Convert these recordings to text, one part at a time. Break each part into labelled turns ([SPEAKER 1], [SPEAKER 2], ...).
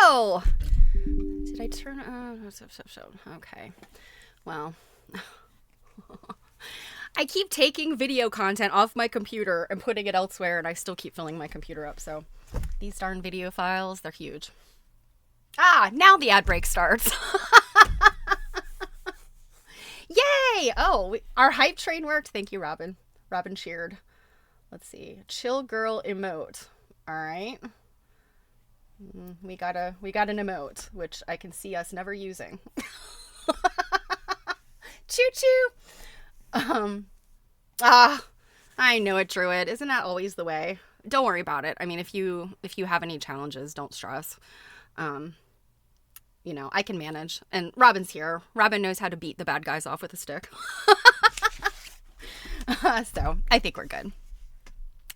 [SPEAKER 1] go. Did I turn okay. Well, I keep taking video content off my computer and putting it elsewhere, and I still keep filling my computer up. So these darn video files, they're huge. Now the ad break starts. Yay! Oh, our hype train worked. Thank you, Robin. Robin cheered. Let's see. Chill girl emote. All right. We got an emote, which I can see us never using. Choo choo. I know it, Druid. Isn't that always the way? Don't worry about it. I mean, if you have any challenges, don't stress. I can manage. And Robin's here. Robin knows how to beat the bad guys off with a stick. So I think we're good.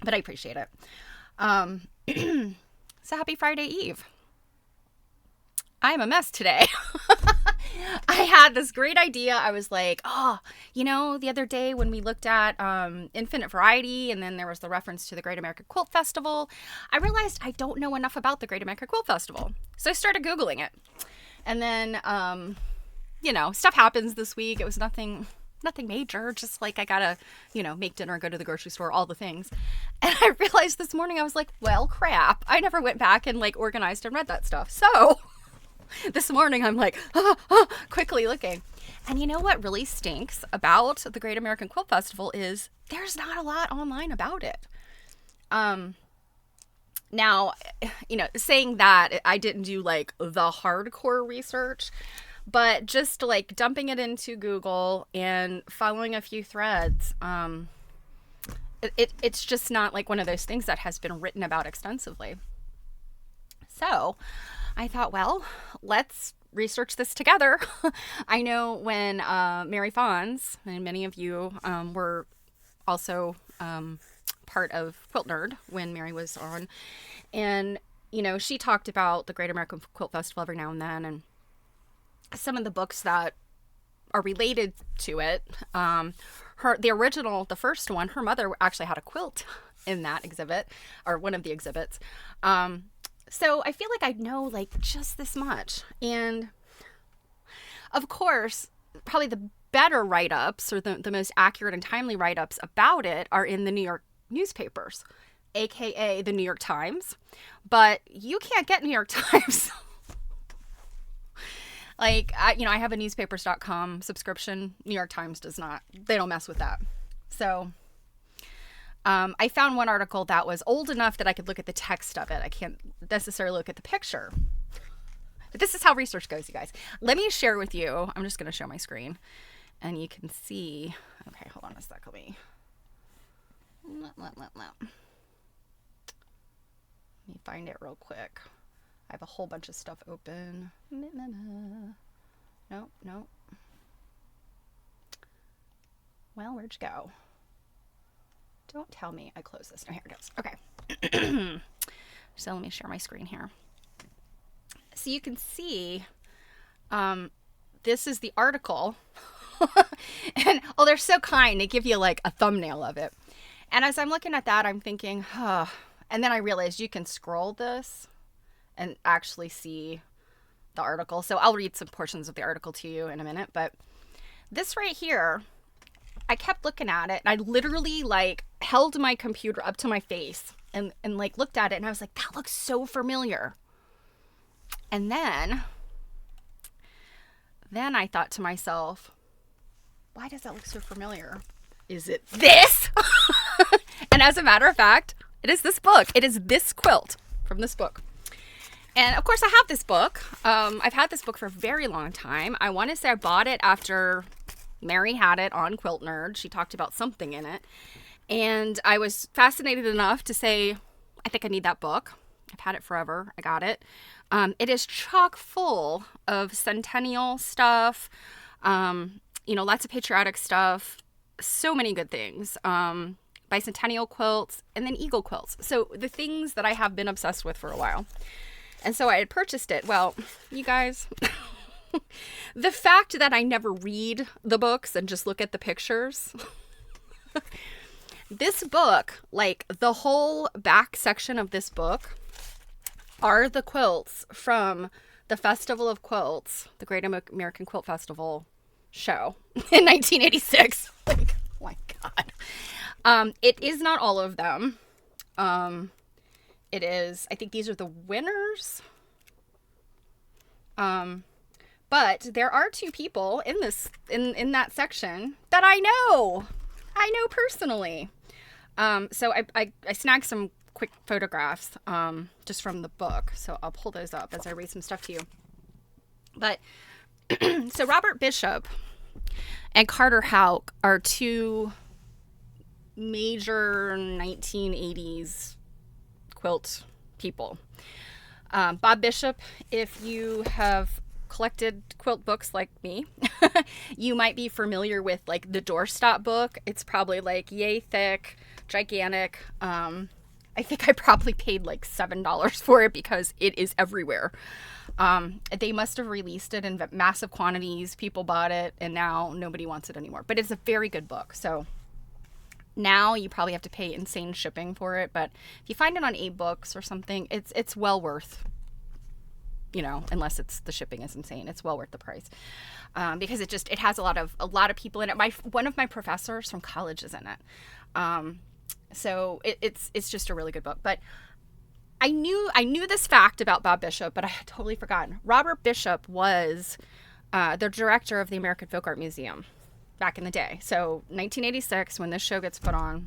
[SPEAKER 1] But I appreciate it. So happy Friday Eve. I'm a mess today. I had this great idea. I was like, the other day when we looked at Infinite Variety, and then there was the reference to the Great American Quilt Festival, I realized I don't know enough about the Great American Quilt Festival. So I started Googling it. And then, stuff happens this week. It was nothing major. Just like I gotta, make dinner, go to the grocery store, all the things. And I realized this morning, I was like, well, crap. I never went back and organized and read that stuff. So this morning I'm like, quickly looking. And you know what really stinks about the Great American Quilt Festival is there's not a lot online about it. Now, saying that, I didn't do the hardcore research, but just dumping it into Google and following a few threads, it's just not one of those things that has been written about extensively. So I thought, well, let's research this together. I know when Mary Fons, and many of you were also part of Quilt Nerd when Mary was on, and she talked about the Great American Quilt Festival every now and then, and some of the books that are related to it. The original, the first one, her mother actually had a quilt in that exhibit, or one of the exhibits. So I feel like I know just this much. And of course, probably the better write-ups, or the most accurate and timely write-ups about it, are in the New York newspapers, aka the New York Times. But you can't get New York Times. I have a newspapers.com subscription. New York Times does not. They don't mess with that. So I found one article that was old enough that I could look at the text of it. I can't necessarily look at the picture. But this is how research goes, you guys. Let me share with you. I'm just going to show my screen. And you can see. Okay, hold on a sec. Let me find it real quick. I have a whole bunch of stuff open. Nope. Well, where'd you go? Don't tell me I closed this. Oh, here it goes. Okay. So let me share my screen here. So you can see, this is the article. And, they're so kind. They give you a thumbnail of it. And as I'm looking at that, I'm thinking, and then I realized you can scroll this and actually see the article. So I'll read some portions of the article to you in a minute. But this right here, I kept looking at it, and I literally held my computer up to my face and looked at it, and I was like, that looks so familiar. And then I thought to myself, why does that look so familiar? Is it this? And as a matter of fact, it is this book. It is this quilt from this book. And of course I have this book. I've had this book for a very long time. I want to say I bought it after Mary had it on Quilt Nerd. She talked about something in it. And I was fascinated enough to say, I think I need that book. I've had it forever. I got it. It is chock full of centennial stuff, lots of patriotic stuff, so many good things, bicentennial quilts, and then eagle quilts. So the things that I have been obsessed with for a while. And so I had purchased it. Well, you guys, the fact that I never read the books and just look at the pictures, this book, the whole back section of this book are the quilts from the Festival of Quilts, the Great American Quilt Festival show in 1986. Like, oh my God. It is not all of them. It is, I think these are the winners. But there are two people in this, in that section that I know personally. So I snagged some quick photographs, just from the book. So I'll pull those up as I read some stuff to you. But, so Robert Bishop and Carter Houck are two major 1980s quilt people. Bob Bishop, if you have collected quilt books like me, you might be familiar with like the doorstop book. It's probably like yay thick, gigantic. I think I probably paid like $7 for it because it is everywhere. They must have released it in massive quantities. People bought it and now nobody wants it anymore. But it's a very good book. So now you probably have to pay insane shipping for it, but if you find it on eBooks or something, it's well worth, unless it's the shipping is insane, it's well worth the price, because it has a lot of people in it. One of my professors from college is in it, so it's just a really good book. But I knew this fact about Bob Bishop, but I had totally forgotten. Robert Bishop was the director of the American Folk Art Museum back in the day. So 1986, when this show gets put on,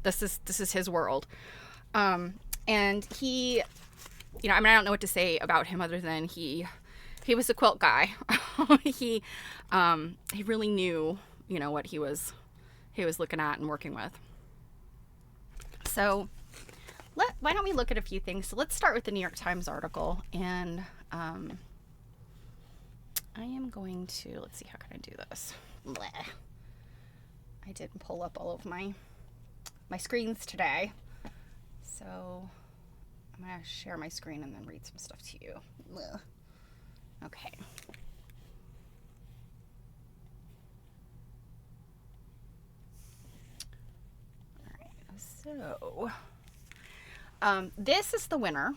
[SPEAKER 1] this is his world. And he, I don't know what to say about him other than he was a quilt guy. he really knew, what he was looking at and working with. So why don't we look at a few things? So let's start with the New York Times article, and I am going to, let's see, how can I do this? Bleh. I didn't pull up all of my screens today, so I'm going to share my screen and then read some stuff to you. Bleh. Okay. All right, so this is the winner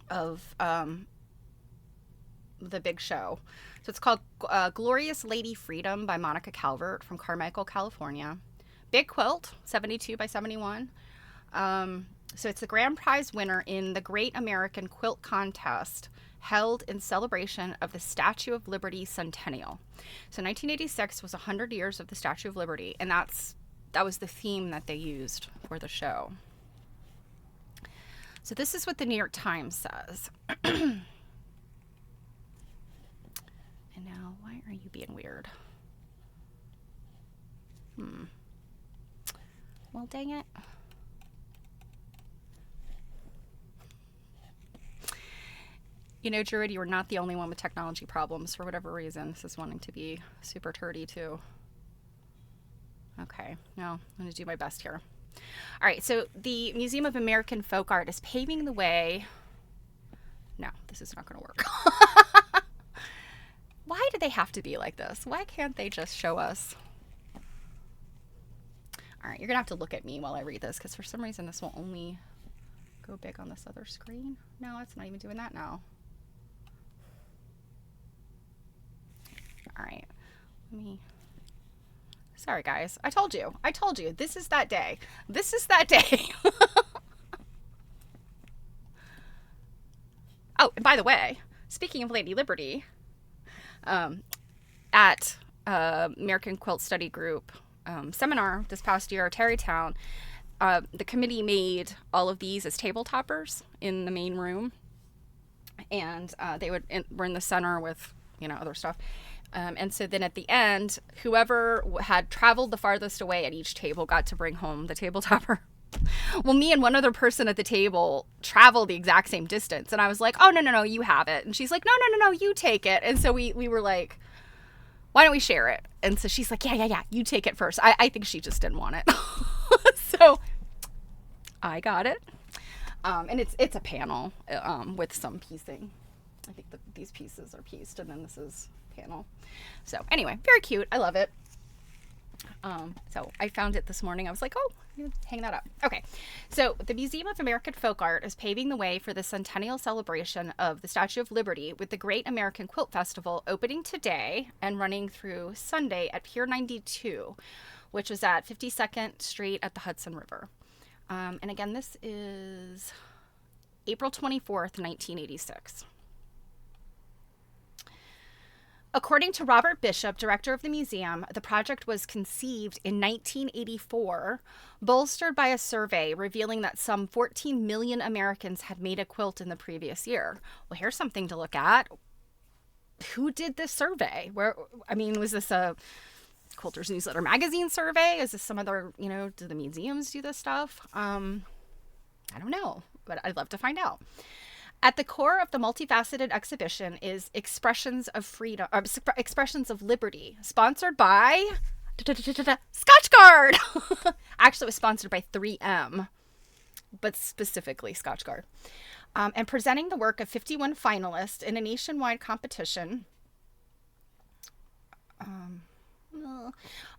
[SPEAKER 1] of the big show. So it's called Glorious Lady Freedom by Monica Calvert from Carmichael, California. Big quilt, 72 by 71. So it's the grand prize winner in the Great American Quilt Contest held in celebration of the Statue of Liberty Centennial. So 1986 was 100 years of the Statue of Liberty, and that was the theme that they used for the show. So this is what the New York Times says. And now, why are you being weird? Well, dang it. Druid, you are not the only one with technology problems for whatever reason. This is wanting to be super turdy, too. Okay, no, I'm going to do my best here. All right, so the Museum of American Folk Art is paving the way. No, this is not going to work. Why do they have to be like this? Why can't they just show us? All right, you're going to have to look at me while I read this, because for some reason this will only go big on this other screen. No, it's not even doing that now. All right, sorry guys, I told you, this is that day. Oh, and by the way, speaking of Lady Liberty, at American Quilt Study Group seminar this past year at Tarrytown, the committee made all of these as table toppers in the main room, and they were in the center with other stuff. And so then at the end, whoever had traveled the farthest away at each table got to bring home the table topper. Well, me and one other person at the table traveled the exact same distance. And I was like, oh, no, you have it. And she's like, no, you take it. And so we were like, why don't we share it? And so she's like, yeah, you take it first. I think she just didn't want it. So I got it. And it's a panel with some piecing. I think these pieces are pieced, and then this is panel. So anyway, very cute. I love it. So I found it this morning. I was like, oh, hang that up. Okay, so the Museum of American Folk Art is paving the way for the centennial celebration of the Statue of Liberty with the Great American Quilt Festival opening today and running through Sunday at Pier 92, which is at 52nd Street at the Hudson River. And again, this is April 24th, 1986. According to Robert Bishop, director of the museum, the project was conceived in 1984, bolstered by a survey revealing that some 14 million Americans had made a quilt in the previous year. Well, here's something to look at. Who did this survey? Was this a Quilters Newsletter Magazine survey? Is this some other, do the museums do this stuff? I don't know, but I'd love to find out. At the core of the multifaceted exhibition is Expressions of Freedom, Expressions of Liberty, sponsored by Scotchgard. Actually, it was sponsored by 3M, but specifically Scotchgard. And presenting the work of 51 finalists in a nationwide competition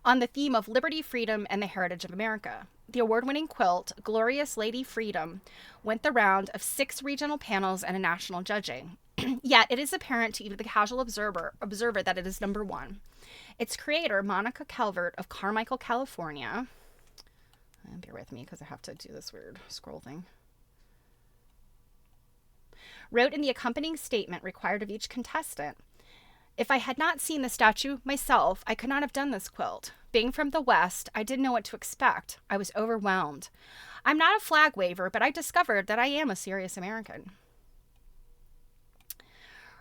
[SPEAKER 1] on the theme of liberty, freedom, and the heritage of America. The award-winning quilt, Glorious Lady Freedom, went the round of 6 regional panels and a national judging. Yet it is apparent to even the casual observer that it is number 1. Its creator, Monica Calvert of Carmichael, California, and bear with me because I have to do this weird scroll thing, wrote in the accompanying statement required of each contestant, "If I had not seen the statue myself, I could not have done this quilt. Being from the West, I didn't know what to expect. I was overwhelmed. I'm not a flag waver, but I discovered that I am a serious American."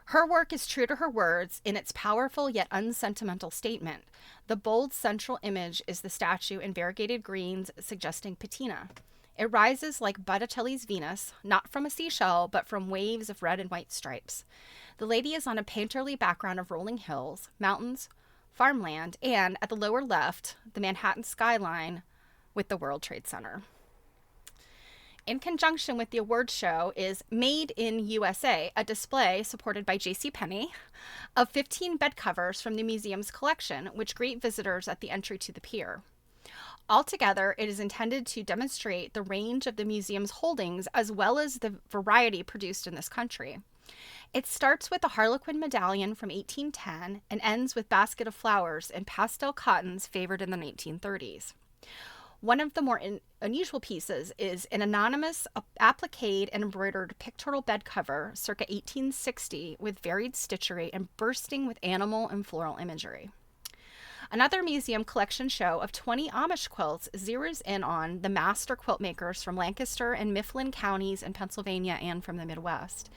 [SPEAKER 1] Her work is true to her words in its powerful yet unsentimental statement. The bold central image is the statue in variegated greens suggesting patina. It rises like Botticelli's Venus, not from a seashell, but from waves of red and white stripes. The lady is on a painterly background of rolling hills, mountains, farmland, and at the lower left, the Manhattan skyline with the World Trade Center. In conjunction with the award show is Made in USA, a display supported by JCPenney of 15 bed covers from the museum's collection, which greet visitors at the entry to the pier. Altogether, it is intended to demonstrate the range of the museum's holdings as well as the variety produced in this country. It starts with a Harlequin medallion from 1810 and ends with basket of flowers and pastel cottons favored in the 1930s. One of the more unusual pieces is an anonymous appliqued and embroidered pictorial bed cover circa 1860 with varied stitchery and bursting with animal and floral imagery. Another museum collection show of 20 Amish quilts zeroes in on the master quilt makers from Lancaster and Mifflin counties in Pennsylvania and from the Midwest.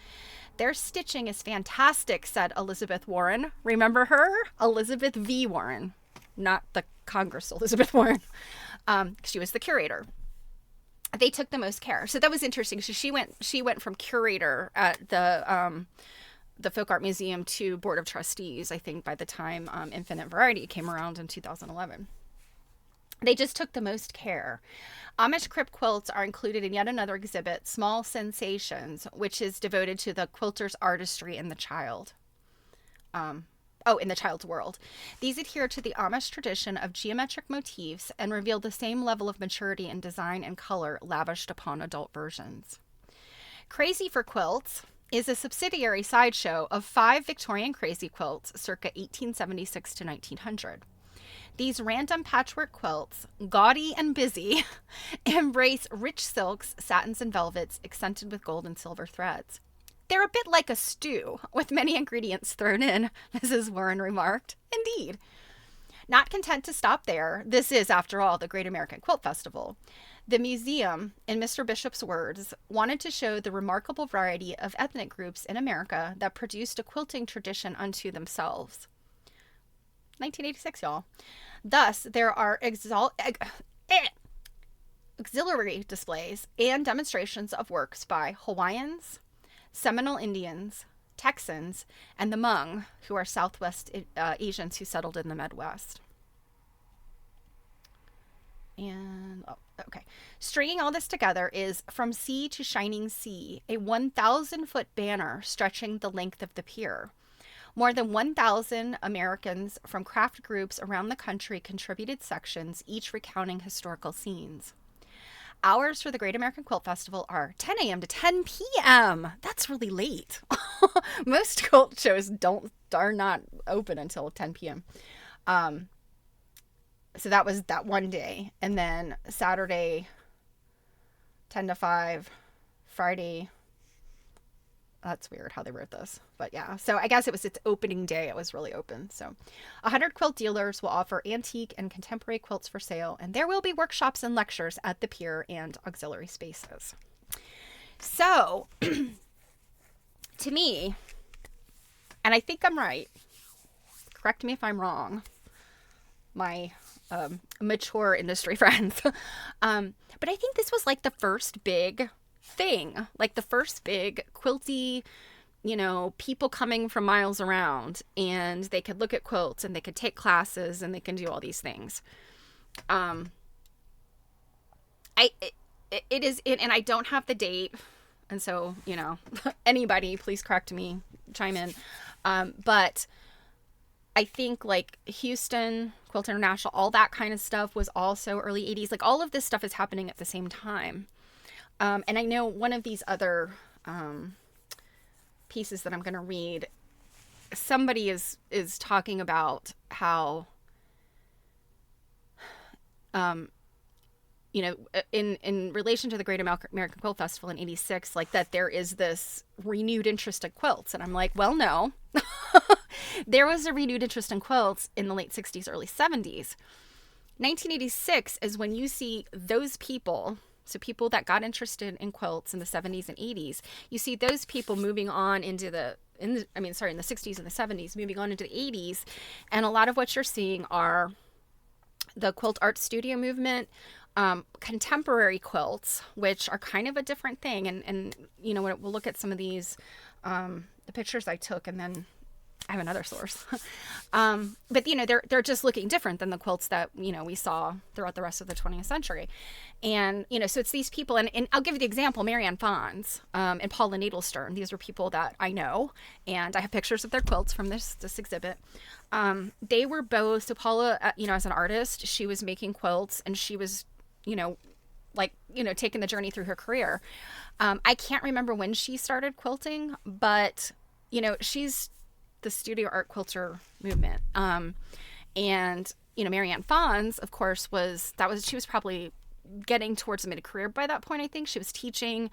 [SPEAKER 1] "Their stitching is fantastic," said Elizabeth Warren. Remember her? Elizabeth V. Warren, not the Congress Elizabeth Warren. She was the curator. They took the most care. So that was interesting. So she went from curator at the Folk Art Museum to Board of Trustees, I think, by the time Infinite Variety came around in 2011. They just took the most care. Amish crypt quilts are included in yet another exhibit, Small Sensations, which is devoted to the quilter's artistry in the child. In the child's world. These adhere to the Amish tradition of geometric motifs and reveal the same level of maturity in design and color lavished upon adult versions. Crazy for Quilts is a subsidiary sideshow of 5 Victorian crazy quilts circa 1876 to 1900. These random patchwork quilts, gaudy and busy, embrace rich silks, satins, and velvets accented with gold and silver threads. "They're a bit like a stew, with many ingredients thrown in," Mrs. Warren remarked. Indeed. Not content to stop there, this is, after all, the Great American Quilt Festival. The museum, in Mr. Bishop's words, wanted to show the remarkable variety of ethnic groups in America that produced a quilting tradition unto themselves. 1986, y'all. Thus, there are auxiliary displays and demonstrations of works by Hawaiians, Seminole Indians, Texans, and the Hmong, who are Southwest Asians who settled in the Midwest. Stringing all this together is From Sea to Shining Sea, a 1,000-foot banner stretching the length of the pier. More than 1,000 Americans from craft groups around the country contributed sections, each recounting historical scenes. hours for the Great American Quilt Festival are 10 a.m. to 10 p.m. That's really late. Most quilt shows are not open until 10 p.m. So that was that one day. And then Saturday, 10 to 5, Friday. That's weird how they wrote this. But yeah, so I guess it was its opening day. It was really open. So 100 quilt dealers will offer antique and contemporary quilts for sale. And there will be workshops and lectures at the pier and auxiliary spaces. So to me, and I think I'm right, correct me if I'm wrong, my mature industry friends. But I think this was like the first big thing, like the first big quilty, people coming from miles around, and they could look at quilts and they could take classes and they can do all these things. It is, and I don't have the date. And so, anybody, please correct me, chime in. But I think like Houston, Quilt International, all that kind of stuff was also early 80s. Like all of this stuff is happening at the same time. And I know one of these other pieces that I'm going to read, somebody is talking about how, in relation to the Great American Quilt Festival in 86, like that there is this renewed interest in quilts. And I'm like, well, no. There was a renewed interest in quilts in the late 60s, early 70s. 1986 is when you see those people, so people that got interested in quilts in the 70s and 80s, you see those people moving on into in the 60s and the 70s, moving on into the 80s. And a lot of what you're seeing are the quilt art studio movement, contemporary quilts, which are kind of a different thing. And we'll look at some of these, the pictures I took, and then I have another source. But they're just looking different than the quilts that, we saw throughout the rest of the 20th century. And, so it's these people, and I'll give you the example, Marianne Fons, and Paula Nadelstern. These are people that I know, and I have pictures of their quilts from this exhibit. They were both, so Paula, as an artist, she was making quilts, and she was, taking the journey through her career. I can't remember when she started quilting, but, she's the studio art quilter movement. And, Marianne Fons, of course, she was probably getting towards mid-career by that point. I think she was teaching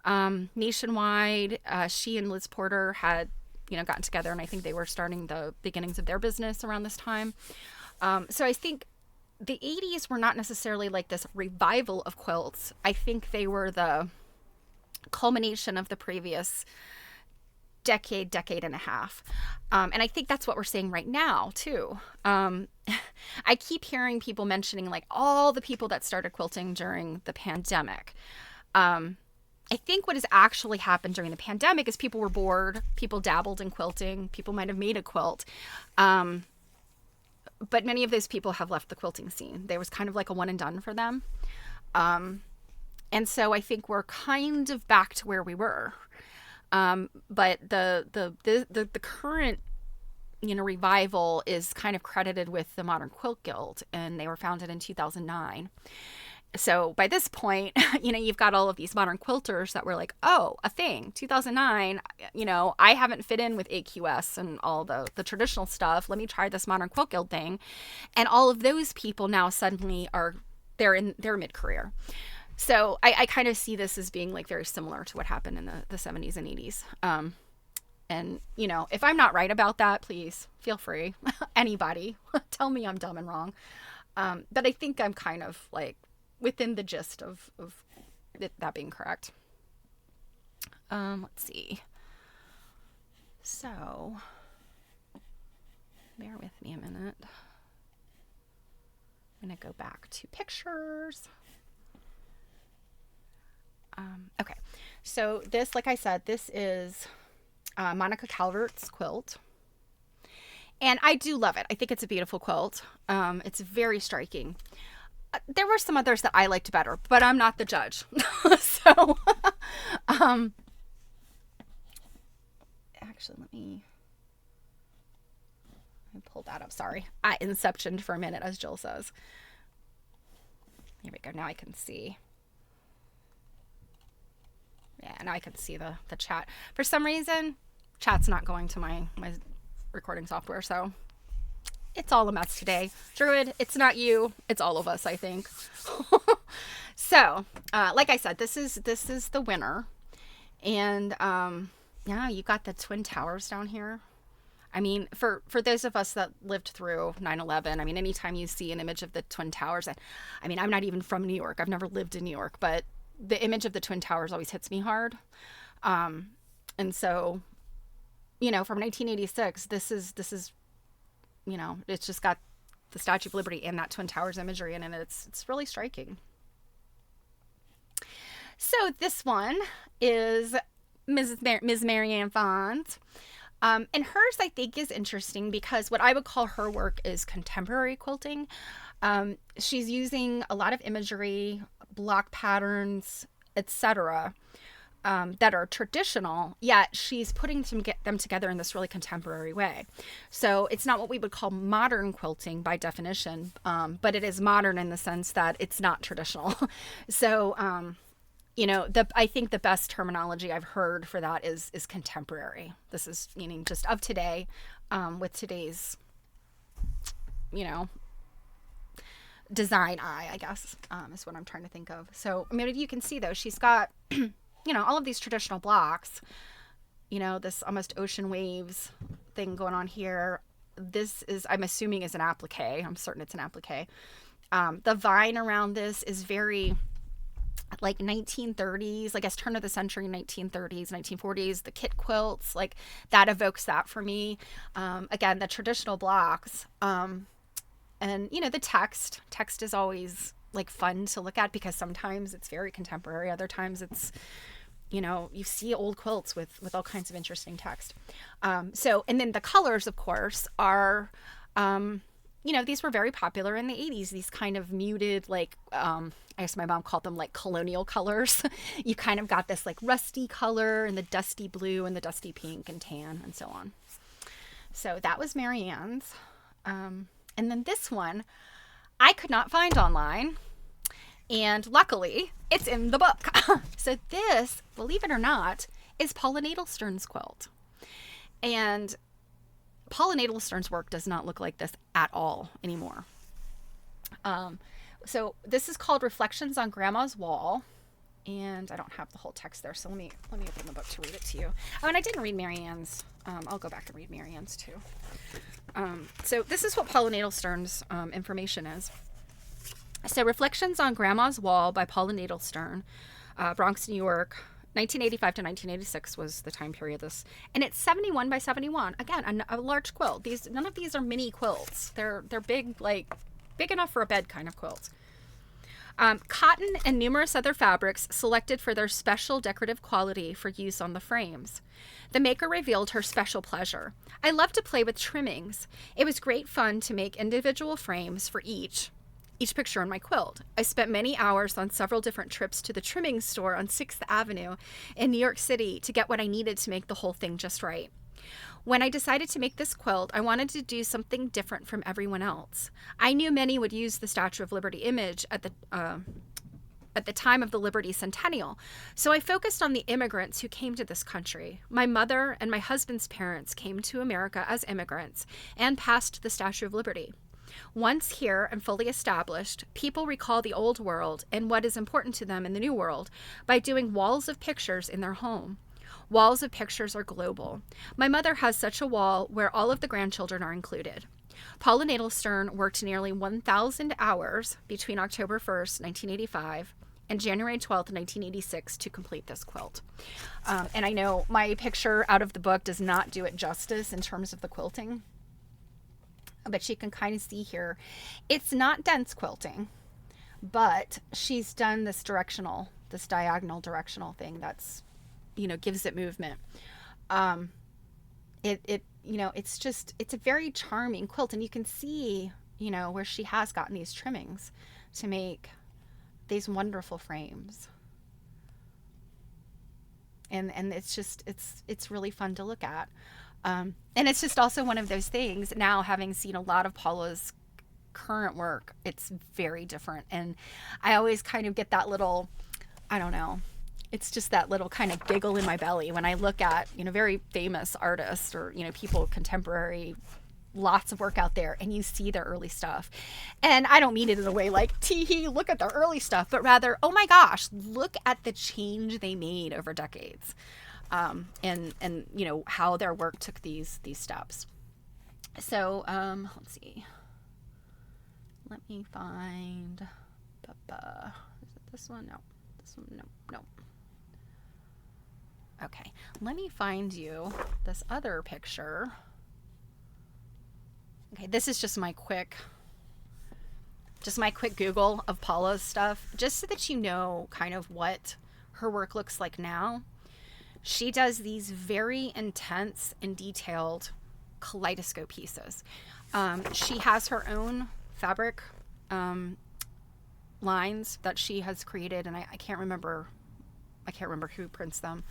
[SPEAKER 1] nationwide. She and Liz Porter had, gotten together, and I think they were starting the beginnings of their business around this time. So I think the 80s were not necessarily like this revival of quilts. I think they were the culmination of the previous decade and a half. And I think that's what we're seeing right now too. I keep hearing people mentioning like all the people that started quilting during the pandemic. I think what has actually happened during the pandemic is people were bored, people dabbled in quilting, people might have made a quilt. But many of those people have left the quilting scene. There was kind of like a one and done for them. And so I think we're kind of back to where we were. But the current, revival is kind of credited with the Modern Quilt Guild, and they were founded in 2009. So by this point, you've got all of these modern quilters that were like, oh, a thing, 2009, I haven't fit in with AQS and all the traditional stuff. Let me try this Modern Quilt Guild thing. And all of those people now suddenly they're in their mid-career. So I kind of see this as being like very similar to what happened in the 70s and 80s. And, if I'm not right about that, please feel free. Anybody, tell me I'm dumb and wrong. But I think I'm kind of like within the gist of that being correct. Let's see. So, bear with me a minute. I'm going to go back to pictures. Okay, so this, like I said, this is Monica Calvert's quilt. And I do love it. I think it's a beautiful quilt. It's very striking. There were some others that I liked better, but I'm not the judge. So, actually, let me pull that up. Sorry. I inceptioned for a minute, as Jill says. Here we go. Now I can see. Yeah, and I could see the chat. For some reason, chat's not going to my recording software, so it's all a mess today. Druid, it's not you, it's all of us, I think. So, like I said, this is the winner, and yeah, you got the Twin Towers down here. I mean, for those of us that lived through 9/11, I mean, anytime you see an image of the Twin Towers, I mean, I'm not even from New York. I've never lived in New York, but the image of the Twin Towers always hits me hard. And so, from 1986, this is, it's just got the Statue of Liberty and that Twin Towers imagery in it. It's really striking. So this one is Ms. Marianne Fons. And hers, I think, is interesting because what I would call her work is contemporary quilting. She's using a lot of imagery, block patterns, etc., that are traditional, yet she's putting them together in this really contemporary way. So it's not what we would call modern quilting by definition, but it is modern in the sense that it's not traditional. So, I think the best terminology I've heard for that is contemporary. This is meaning just of today, with today's, design eye, I guess, is what I'm trying to think of. So, I mean, you can see though, she's got, all of these traditional blocks, this almost ocean waves thing going on here. This is, I'm assuming, is an applique. I'm certain it's an applique. The vine around this is very like 1930s, I guess turn of the century, 1930s, 1940s, the kit quilts, like that evokes that for me. Again, the traditional blocks, and the text is always like fun to look at because sometimes it's very contemporary. Other times it's, you see old quilts with all kinds of interesting text. And then the colors, of course, are, these were very popular in the 80s, these kind of muted, like, I guess my mom called them like colonial colors. You kind of got this like rusty color and the dusty blue and the dusty pink and tan and so on. So that was Marianne's. And then this one I could not find online. And luckily it's in the book. So this, believe it or not, is Paula Nadelstern's quilt. And Paula Nadelstern's work does not look like this at all anymore. So this is called Reflections on Grandma's Wall, and I don't have the whole text there, so let me open the book to read it to you. Oh, and I didn't read Marianne's. I'll go back and read Marianne's too. So this is what Paula Nadelstern's information is. So Reflections on Grandma's Wall by Paula Nadelstern, Bronx, New York, 1985 to 1986 was the time period this, and it's 71 by 71. Again, a large quilt. None of these are mini quilts. They're big, like big enough for a bed kind of quilts. Cotton and numerous other fabrics selected for their special decorative quality for use on the frames. The maker revealed her special pleasure. I love to play with trimmings. It was great fun to make individual frames for each picture on my quilt. I spent many hours on several different trips to the trimming store on 6th Avenue in New York City to get what I needed to make the whole thing just right. When I decided to make this quilt, I wanted to do something different from everyone else. I knew many would use the Statue of Liberty image at the time of the Liberty Centennial, so I focused on the immigrants who came to this country. My mother and my husband's parents came to America as immigrants and passed the Statue of Liberty. Once here and fully established, people recall the old world and what is important to them in the new world by doing walls of pictures in their home. Walls of pictures are global. My mother has such a wall where all of the grandchildren are included. Paula Nadelstern worked nearly 1,000 hours between October 1st, 1985 and January 12th, 1986 to complete this quilt. And I know my picture out of the book does not do it justice in terms of the quilting, but you can kind of see here. It's not dense quilting, but she's done this diagonal directional thing that's, gives it movement. It's a very charming quilt, and you can see, where she has gotten these trimmings to make these wonderful frames. And it's really fun to look at. And it's just also one of those things, now having seen a lot of Paula's current work, it's very different. And I always kind of get that little, I don't know, it's just that little kind of giggle in my belly when I look at, very famous artists or, people contemporary, lots of work out there, and you see their early stuff. And I don't mean it in a way like, tee hee, look at their early stuff, but rather, oh my gosh, look at the change they made over decades. And how their work took these steps. So, let's see. Let me find, is it this one? No. This one, no. Okay, let me find you this other picture. Okay, this is just my quick Google of Paula's stuff, just so that you know kind of what her work looks like now. She does these very intense and detailed kaleidoscope pieces. She has her own fabric lines that she has created, and I can't remember who prints them.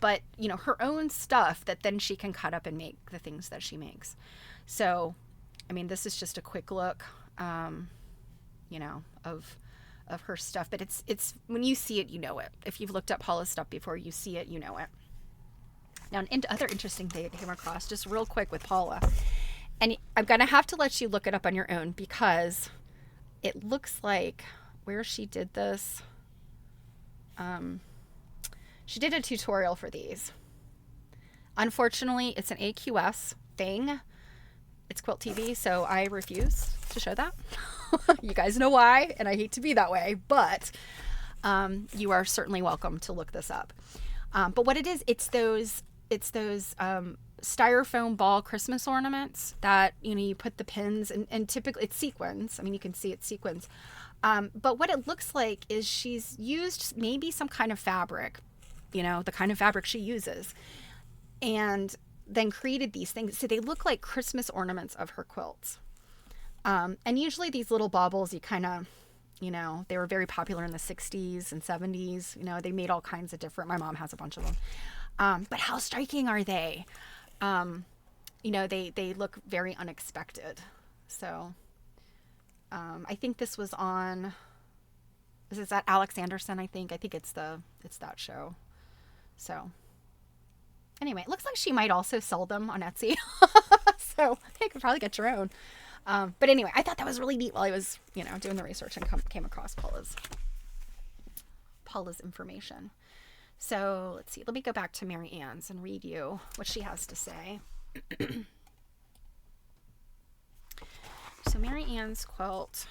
[SPEAKER 1] But her own stuff that then she can cut up and make the things that she makes. So, I mean, this is just a quick look, of her stuff. But it's when you see it, you know it. If you've looked at Paula's stuff before, you see it, you know it. Now, other interesting thing I came across just real quick with Paula, and I'm gonna have to let you look it up on your own, because it looks like where she did this. She did a tutorial for these. Unfortunately, it's an AQS thing. It's Quilt TV, so I refuse to show that. You guys know why, and I hate to be that way, but you are certainly welcome to look this up. But what it is, it's those styrofoam ball Christmas ornaments that, you put the pins, and typically it's sequins. I mean, you can see it's sequins. But what it looks like is she's used maybe some kind of fabric, the kind of fabric she uses, and then created these things. So they look like Christmas ornaments of her quilts. And usually these little baubles, you kind of, they were very popular in the 60s and 70s. They made all kinds of different, my mom has a bunch of them. But how striking are they? They look very unexpected. So I think this was on, is that Alex Anderson? I think it's that show. So anyway, it looks like she might also sell them on Etsy. So you could probably get your own. But anyway, I thought that was really neat while I was, doing the research and came across Paula's information. So let's see. Let me go back to Mary Ann's and read you what she has to say. So Mary Ann's quilt.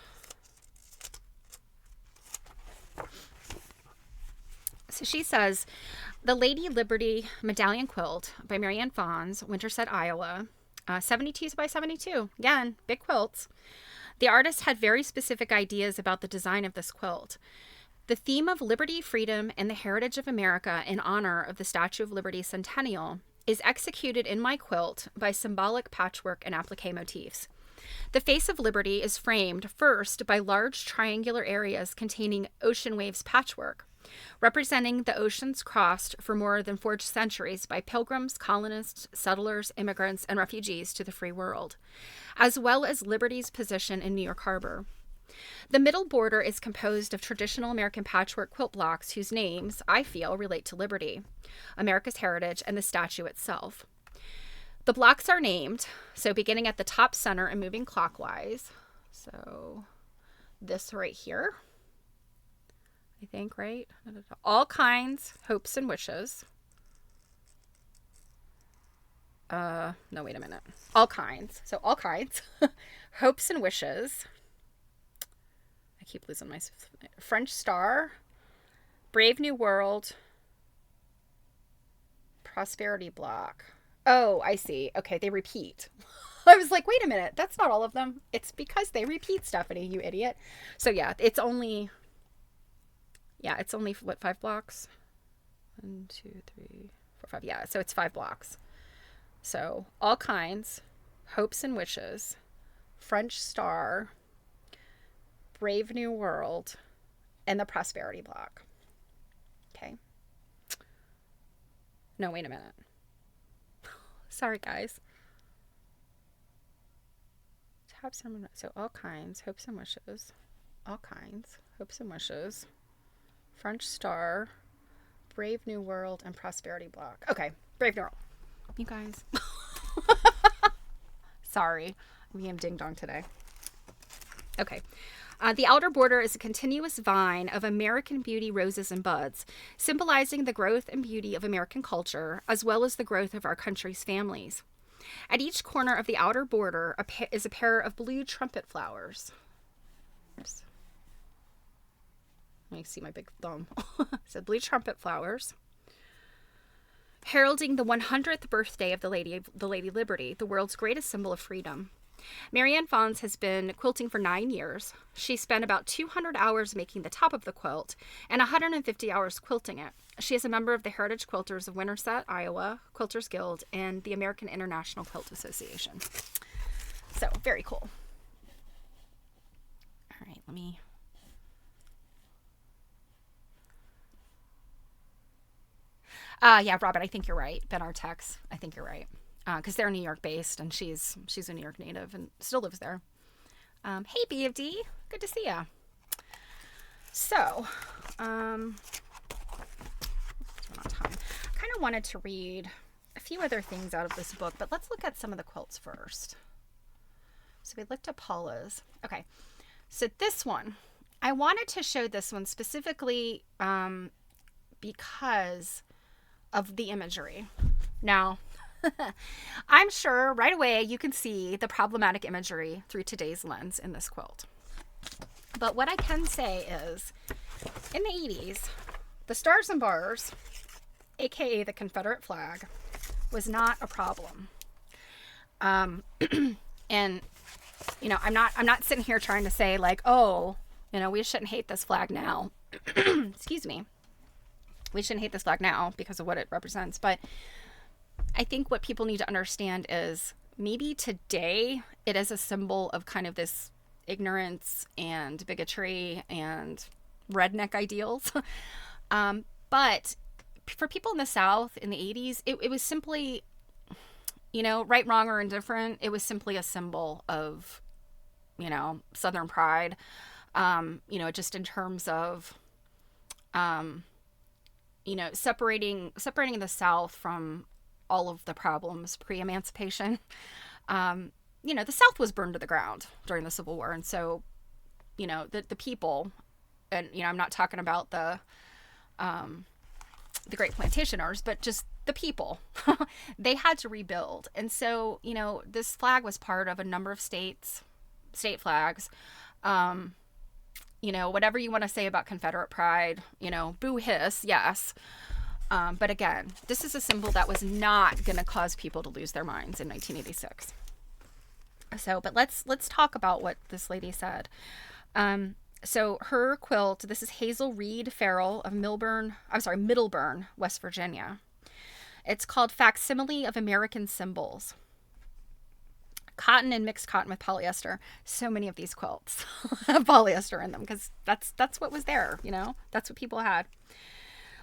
[SPEAKER 1] So she says, the Lady Liberty Medallion Quilt by Mary Ann Fons, Winterset, Iowa. 72 by 72. Again, big quilts. The artist had very specific ideas about the design of this quilt. The theme of liberty, freedom, and the heritage of America in honor of the Statue of Liberty centennial is executed in my quilt by symbolic patchwork and applique motifs. The face of liberty is framed first by large triangular areas containing ocean waves patchwork, representing the oceans crossed for more than 4 centuries by pilgrims, colonists, settlers, immigrants, and refugees to the free world, as well as liberty's position in New York Harbor. The middle border is composed of traditional American patchwork quilt blocks whose names, I feel, relate to liberty, America's heritage, and the statue itself. The blocks are named, so beginning at the top center and moving clockwise. So this right here, I think, right? All kinds, hopes and wishes. No, wait a minute. All kinds. So all kinds, hopes and wishes. I keep losing my French Star, Brave New World, Prosperity Block. Oh, I see. Okay, they repeat. I was like, wait a minute, that's not all of them. It's because they repeat, Stephanie, you idiot. So yeah, it's only what, 5 blocks? 1, 2, 3, 4, 5. Yeah, so it's 5 blocks. So all kinds, hopes and wishes, French Star, Brave New World, and the Prosperity Block. Okay. No, wait a minute. Sorry, guys. So all kinds, hopes and wishes. All kinds, hopes and wishes. French Star, Brave New World, and Prosperity Block. Okay, Brave New World. You guys. Sorry. I'm being ding dong today. Okay. The outer border is a continuous vine of American beauty roses and buds, symbolizing the growth and beauty of American culture, as well as the growth of our country's families. At each corner of the outer border is a pair of blue trumpet flowers. Oops. Let me see my big thumb. So blue trumpet flowers, heralding the 100th birthday of the Lady Liberty, the world's greatest symbol of freedom. Marianne Fons has been quilting for 9 years. She spent about 200 hours making the top of the quilt and 150 hours quilting it. She is a member of the Heritage Quilters of Winterset, Iowa, Quilters Guild, and the American International Quilt Association. So, very cool. All right, let me... yeah, Robin, I think you're right. Ben Artex, I think you're right. Because they're New York based, and she's a New York native and still lives there. Hey, BFD, good to see ya. So, on time. I kind of wanted to read a few other things out of this book, but let's look at some of the quilts first. So we looked at Paula's. Okay, so this one, I wanted to show this one specifically because of the imagery. Now, I'm sure right away you can see the problematic imagery through today's lens in this quilt. But what I can say is, in the 80s, the stars and bars, aka the Confederate flag, was not a problem. And you know, I'm not sitting here trying to say like, oh, you know, we shouldn't hate this flag now. Excuse me. We shouldn't hate this flag now because of what it represents, but I think what people need to understand is maybe today it is a symbol of kind of this ignorance and bigotry and redneck ideals. But for people in the South in the 80s, it was simply, you know, right, wrong, or indifferent. It was simply a symbol of, you know, Southern pride, you know, just in terms of, you know, separating the South from all of the problems pre-emancipation. You know, the South was burned to the ground during the Civil War. And so, you know, the people, and, you know, I'm not talking about the great plantation owners, but just the people, they had to rebuild. And so, you know, this flag was part of a number of state flags. You know, whatever you want to say about Confederate pride, you know, boo hiss, yes. But again, this is a symbol that was not going to cause people to lose their minds in 1986. So, but let's talk about what this lady said. So her quilt, this is Hazel Reed Farrell of Middleburn, West Virginia. It's called Facsimile of American Symbols. Cotton and mixed cotton with polyester. So many of these quilts have polyester in them because that's what was there, you know, that's what people had.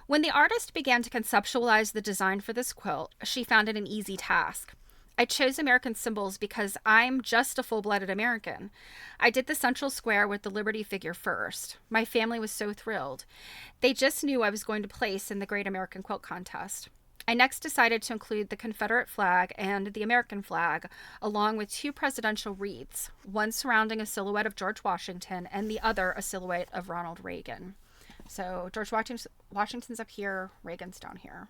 [SPEAKER 1] When the artist began to conceptualize the design for this quilt, she found it an easy task. I chose American symbols because I'm just a full-blooded American. I did the central square with the Liberty figure first. My family was so thrilled. They just knew I was going to place in the Great American Quilt Contest. I next decided to include the Confederate flag and the American flag, along with 2 presidential wreaths, one surrounding a silhouette of George Washington and the other a silhouette of Ronald Reagan. So George Washington's up here, Reagan's down here.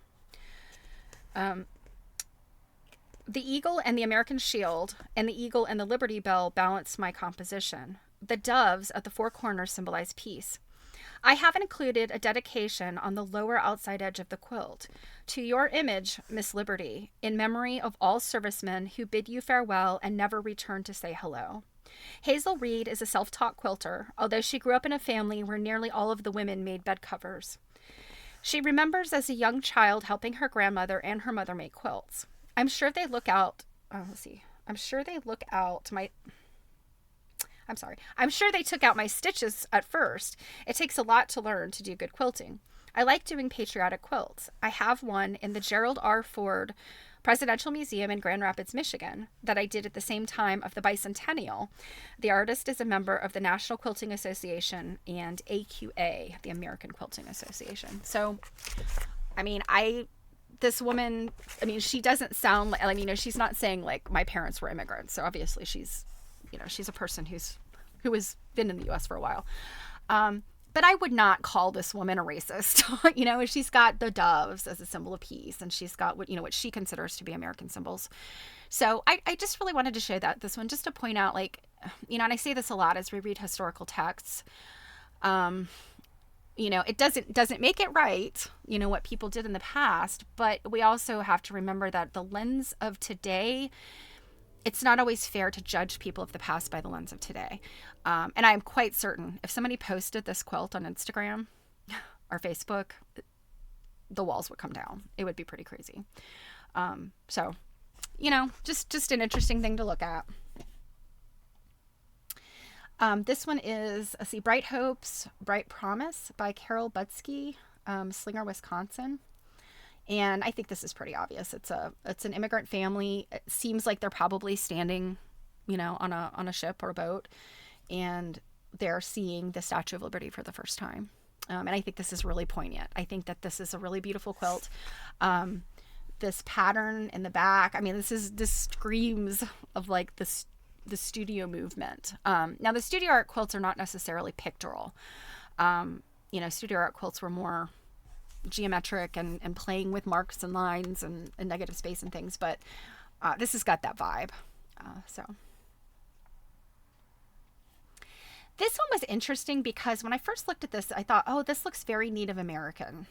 [SPEAKER 1] The eagle and the American shield and the eagle and the Liberty Bell balance my composition. The doves at the 4 corners symbolize peace. I haven't included a dedication on the lower outside edge of the quilt. To your image, Miss Liberty, in memory of all servicemen who bid you farewell and never return to say hello. Hazel Reed is a self-taught quilter, although she grew up in a family where nearly all of the women made bed covers. She remembers as a young child helping her grandmother and her mother make quilts. I'm sure they took out my stitches at first. It takes a lot to learn to do good quilting. I like doing patriotic quilts. I have one in the Gerald R. Ford Presidential Museum in Grand Rapids, Michigan, that I did at the same time of the bicentennial. The artist is a member of the National Quilting Association and AQA, the American Quilting Association. So, I mean, this woman, I mean, she doesn't sound like, she's not saying like my parents were immigrants. So obviously she's a person who has been in the U.S. for a while. But I would not call this woman a racist. She's got the doves as a symbol of peace, and she's got what she considers to be American symbols. So I just really wanted to show this one just to point out, like, and I say this a lot as we read historical texts. It doesn't make it right, what people did in the past, but we also have to remember that the lens of today, it's not always fair to judge people of the past by the lens of today. And I'm quite certain if somebody posted this quilt on Instagram or Facebook, the walls would come down. It would be pretty crazy. So, just an interesting thing to look at. This one is, Bright Hopes, Bright Promise by Carol Butsky, Slinger, Wisconsin. And I think this is pretty obvious. It's an immigrant family. It seems like they're probably standing, on a ship or a boat, and they're seeing the Statue of Liberty for the first time. And I think this is really poignant. I think that this is a really beautiful quilt. This pattern in the back, this screams of like the studio movement. Now the studio art quilts are not necessarily pictorial. Studio art quilts were more geometric and playing with marks and lines and negative space and things, but this has got that vibe. So this one was interesting because when I first looked at this, I thought, oh, this looks very Native American,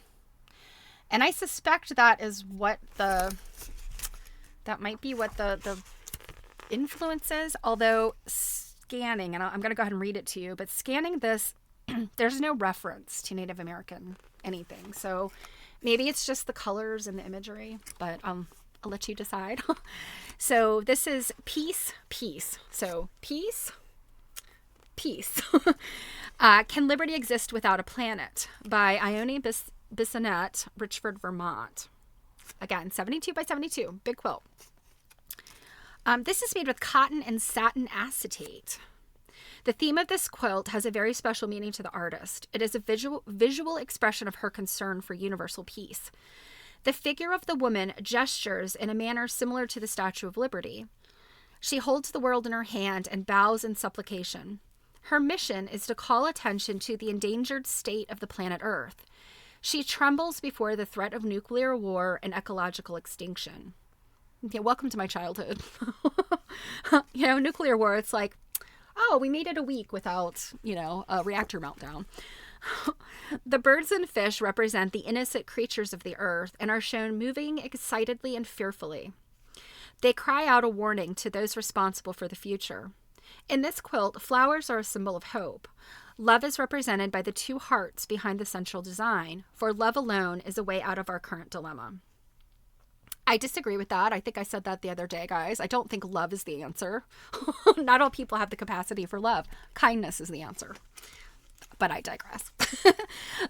[SPEAKER 1] and I suspect that might be what the influence is. Although scanning, and I'm going to go ahead and read it to you, but scanning this, there's no reference to Native American anything. So maybe it's just the colors and the imagery, but I'll let you decide. So this is Peace. So peace. Can Liberty Exist Without a Planet by Ione Bissonette, Richford, Vermont. Again, 72 by 72, big quilt. This is made with cotton and satin acetate. The theme of this quilt has a very special meaning to the artist. It is a visual expression of her concern for universal peace. The figure of the woman gestures in a manner similar to the Statue of Liberty. She holds the world in her hand and bows in supplication. Her mission is to call attention to the endangered state of the planet Earth. She trembles before the threat of nuclear war and ecological extinction. Yeah, welcome to my childhood. Nuclear war, it's like, oh, we made it a week without, a reactor meltdown. The birds and fish represent the innocent creatures of the earth and are shown moving excitedly and fearfully. They cry out a warning to those responsible for the future. In this quilt, flowers are a symbol of hope. Love is represented by the two hearts behind the central design, for love alone is a way out of our current dilemma. I disagree with that. I think I said that the other day, guys. I don't think love is the answer. Not all people have the capacity for love. Kindness is the answer. But I digress.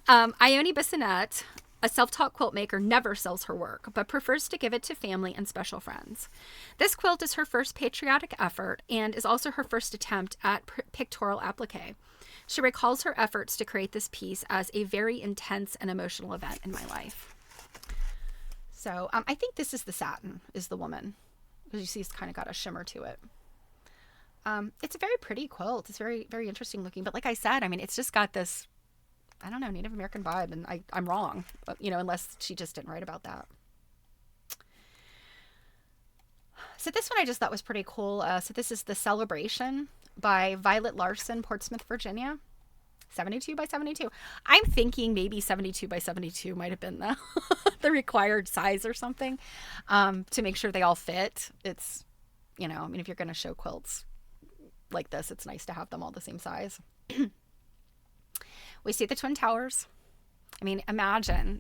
[SPEAKER 1] Ione Bissonette, a self-taught quilt maker, never sells her work, but prefers to give it to family and special friends. This quilt is her first patriotic effort and is also her first attempt at pictorial applique. She recalls her efforts to create this piece as a very intense and emotional event in my life. So I think this is the satin, is the woman. As you see, it's kind of got a shimmer to it. It's a very pretty quilt. It's very, very interesting looking. But like I said, it's just got this, I don't know, Native American vibe. And I'm wrong, but, unless she just didn't write about that. So this one I just thought was pretty cool. So this is The Celebration by Violet Larson, Portsmouth, Virginia. 72 by 72. I'm thinking maybe 72 by 72 might have been the required size or something, to make sure they all fit. It's, if you're going to show quilts like this, it's nice to have them all the same size. We see the Twin Towers. Imagine.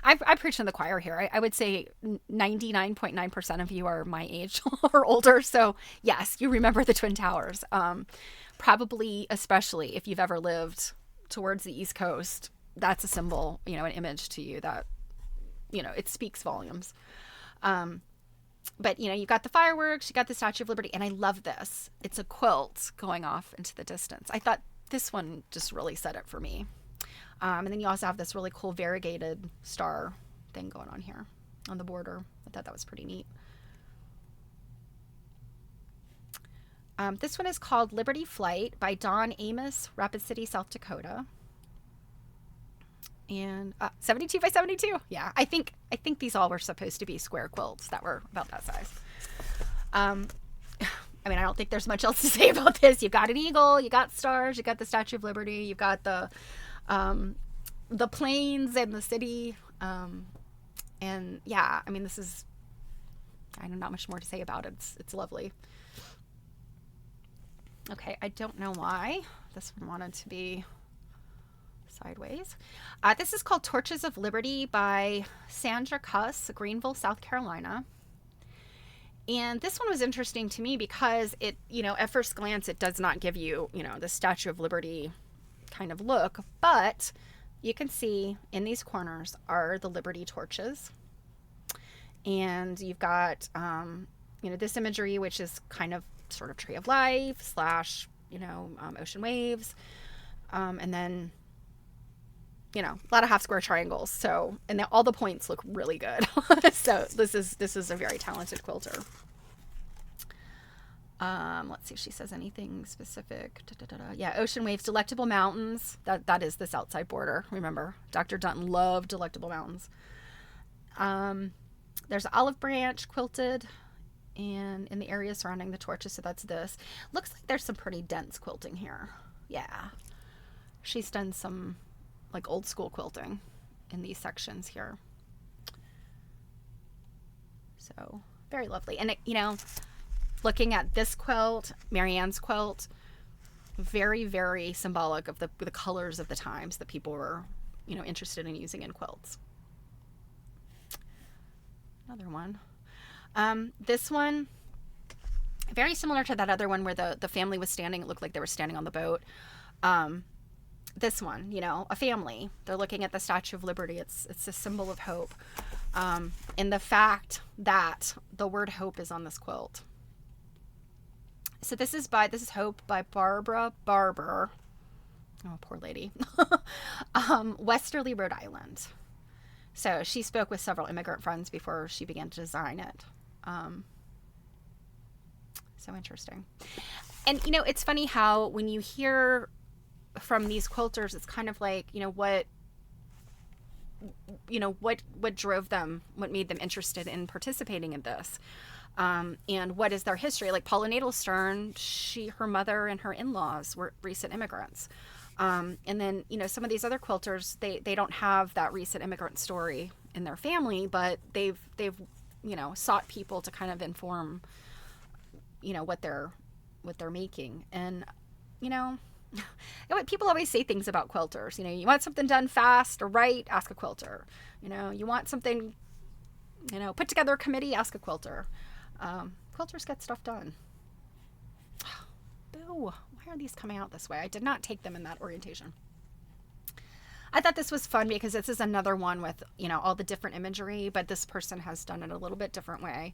[SPEAKER 1] I preach in the choir here. I would say 99.9% of you are my age or older. So yes, you remember the Twin Towers. Probably, especially if you've ever lived towards the East Coast, that's a symbol, an image to you that, it speaks volumes. But, you got the fireworks, you got the Statue of Liberty, and I love this. It's a quilt going off into the distance. I thought this one just really set it for me. And then you also have this really cool variegated star thing going on here on the border. I thought that was pretty neat. This one is called Liberty Flight by Dawn Amos, Rapid City, South Dakota. And 72 by 72. Yeah, I think these all were supposed to be square quilts that were about that size. I don't think there's much else to say about this. You've got an eagle, you got stars, you got the Statue of Liberty, you've got the plains and the city. And yeah, this is, I don't know, not much more to say about it. It's lovely. Okay, I don't know why this one wanted to be sideways. This is called Torches of Liberty by Sandra Cuss, Greenville, South Carolina. And this one was interesting to me because it, at first glance, it does not give you, the Statue of Liberty kind of look, but you can see in these corners are the Liberty torches. And you've got, this imagery, which is kind of sort of tree of life / ocean waves. And then, a lot of half square triangles. So, and all the points look really good. So this is a very talented quilter. Let's see if she says anything specific. Yeah, ocean waves, delectable mountains. That is this outside border. Remember, Dr. Dunton loved delectable mountains. There's olive branch quilted and in the area surrounding the torches. So that's this. Looks like there's some pretty dense quilting here. Yeah. She's done some like old school quilting in these sections here. So very lovely. And looking at this quilt, Marianne's quilt, very, very symbolic of the colors of the times that people were, interested in using in quilts. Another one. This one, very similar to that other one where the family was standing. It looked like they were standing on the boat. This one, a family. They're looking at the Statue of Liberty. It's a symbol of hope. And the fact that the word hope is on this quilt. So this is Hope by Barbara Barber. Oh, poor lady. Westerly, Rhode Island. So she spoke with several immigrant friends before she began to design it. So interesting. And, it's funny how when you hear from these quilters, it's kind of like, what drove them, what made them interested in participating in this. And what is their history? Like Paula Nadelstern, her mother and her in-laws were recent immigrants. And then, some of these other quilters, they don't have that recent immigrant story in their family, but they've sought people to kind of inform, what they're making. And, people always say things about quilters. You want something done fast or right, ask a quilter. You want something, put together a committee, ask a quilter. Quilters get stuff done. Boo. Why are these coming out this way? I did not take them in that orientation. I thought this was fun because this is another one with, all the different imagery, but this person has done it a little bit different way.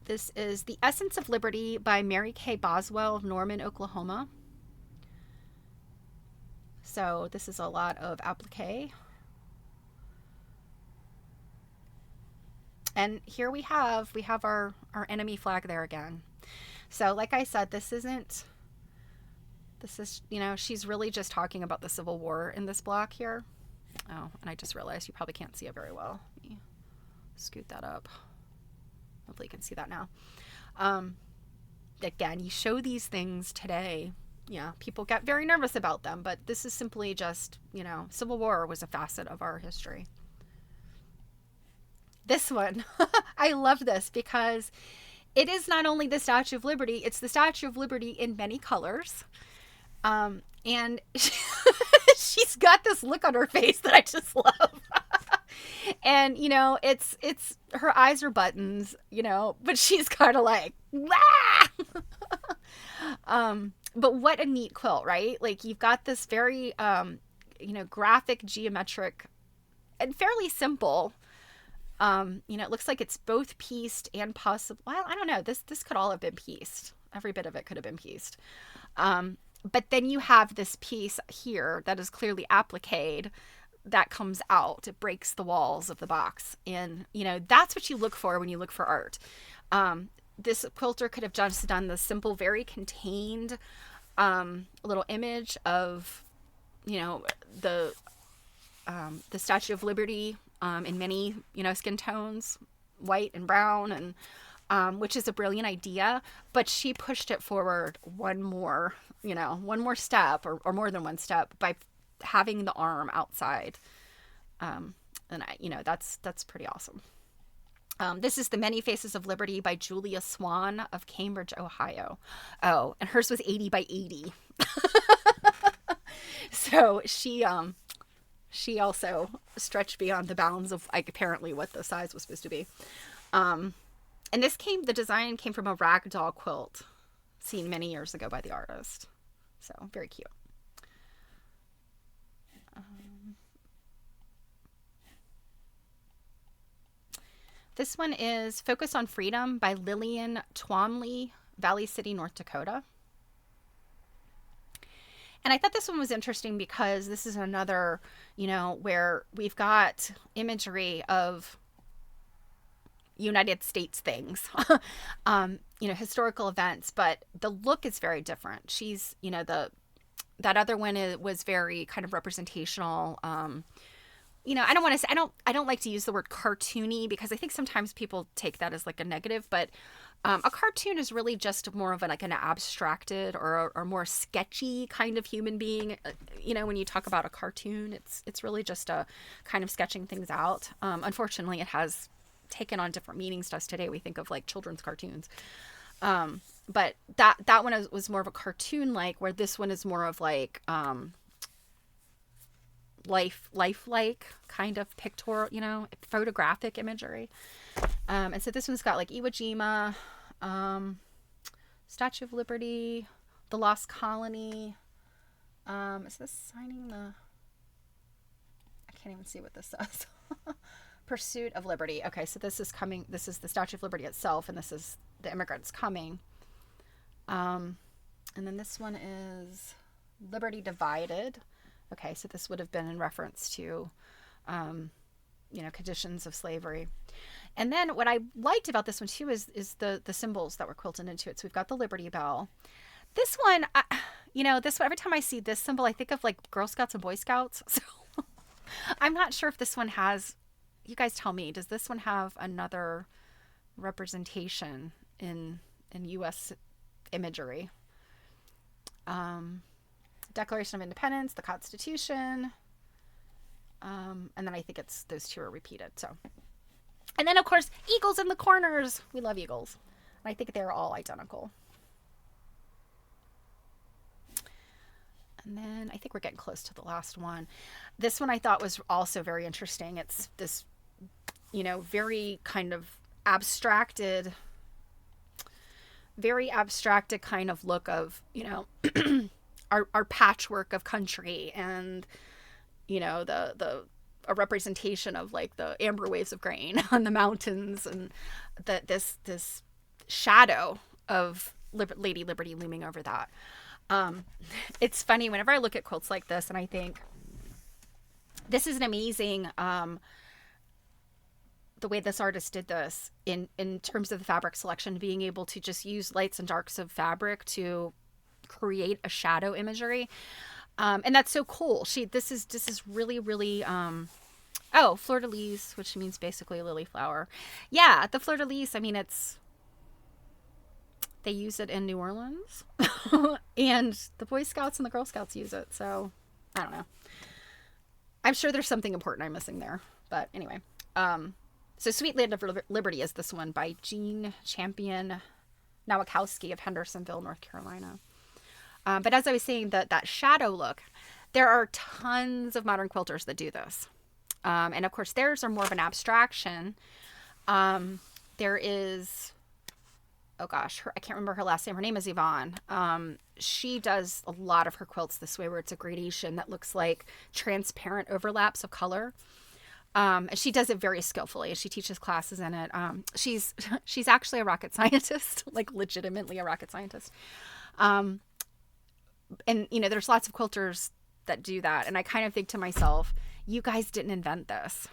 [SPEAKER 1] This is The Essence of Liberty by Mary Kay Boswell of Norman, Oklahoma. So this is a lot of applique. And here we have our enemy flag there again. So like I said, this is, she's really just talking about the Civil War in this block here. Oh, and I just realized you probably can't see it very well. Let me scoot that up. Hopefully you can see that now. Again, you show these things today. Yeah, people get very nervous about them, but this is simply just, Civil War was a facet of our history. This one, I love this because it is not only the Statue of Liberty, it's the Statue of Liberty in many colors. And she's got this look on her face that I just love. And, it's her eyes are buttons, but she's kind of like, but what a neat quilt, right? Like you've got this very, graphic, geometric, and fairly simple It looks like it's both pieced and possible. Well, I don't know. This could all have been pieced. Every bit of it could have been pieced. But then you have this piece here that is clearly appliqued that comes out. It breaks the walls of the box. And, that's what you look for when you look for art. This quilter could have just done the simple, very contained little image of, the Statue of Liberty in many, skin tones, white and brown, and which is a brilliant idea. But she pushed it forward one more step, or more than one step, by having the arm outside. That's pretty awesome. This is The Many Faces of Liberty by Julia Swan of Cambridge, Ohio. Oh, and hers was 80 by 80. So she also stretched beyond the bounds of apparently what the size was supposed to be. And the design came from a ragdoll quilt seen many years ago by the artist. So very cute. This one is Focus on Freedom by Lillian Twomley, Valley City, North Dakota. And I thought this one was interesting because this is another, where we've got imagery of United States things, historical events, but the look is very different. She's, that other one was very kind of representational. I don't want to say, I don't like to use the word cartoony because I think sometimes people take that as like a negative, but a cartoon is really just more of an abstracted or more sketchy kind of human being. When you talk about a cartoon, it's really just a kind of sketching things out. Unfortunately, it has taken on different meanings to us today. We think of like children's cartoons. But that one was more of a cartoon-like, where this one is more of like, lifelike kind of pictorial, photographic imagery. And so this one's got like Iwo Jima, Statue of Liberty, the Lost Colony. Is this signing the? I can't even see what this says. Pursuit of Liberty. Okay, so this is coming. This is the Statue of Liberty itself, and this is the immigrants coming. And then this one is Liberty Divided. Okay, so this would have been in reference to, conditions of slavery. And then what I liked about this one too is the symbols that were quilted into it. So we've got the Liberty Bell. This one, every time I see this symbol, I think of like Girl Scouts and Boy Scouts. So I'm not sure if this one has. You guys tell me. Does this one have another representation in U.S. imagery? Declaration of Independence, the Constitution, and then I think it's those two are repeated. So, and then of course eagles in the corners. We love eagles, and I think they're all identical. And then I think we're getting close to the last one. This one I thought was also very interesting. It's this, very kind of abstracted kind of look of, our patchwork of country, and a representation of like the amber waves of grain on the mountains, and this shadow of Lady Liberty looming over that. It's funny whenever I look at quilts like this, and I think this is an amazing the way this artist did this in terms of the fabric selection, being able to just use lights and darks of fabric to create a shadow imagery. And that's so cool. This is really, really, fleur-de-lis, which means basically a lily flower. Yeah, the fleur-de-lis, I mean, they use it in New Orleans and the Boy Scouts and the Girl Scouts use it. So I don't know. I'm sure there's something important I'm missing there, but anyway. So Sweet Land of Liberty is this one by Jean Champion Nowakowski of Hendersonville, North Carolina. But as I was saying, that shadow look, there are tons of modern quilters that do this. And of course, theirs are more of an abstraction. There is, oh gosh, I can't remember her last name. Her name is Yvonne. She does a lot of her quilts this way, where it's a gradation that looks like transparent overlaps of color. And she does it very skillfully. She teaches classes in it. She's actually a rocket scientist, like legitimately a rocket scientist. And there's lots of quilters that do that. And I kind of think to myself, you guys didn't invent this,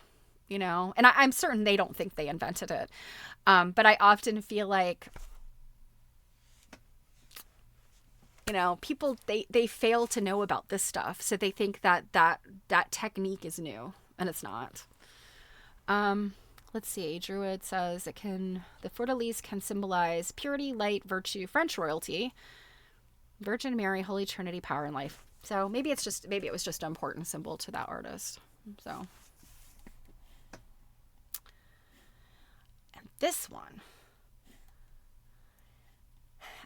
[SPEAKER 1] and I'm certain they don't think they invented it. But I often feel like, people, they fail to know about this stuff. So they think that technique is new, and it's not. Let's see. Druid says the fleur-de-lis can symbolize purity, light, virtue, French royalty, Virgin Mary, Holy Trinity, power, and life. So maybe it was just an important symbol to that artist. So, and this one,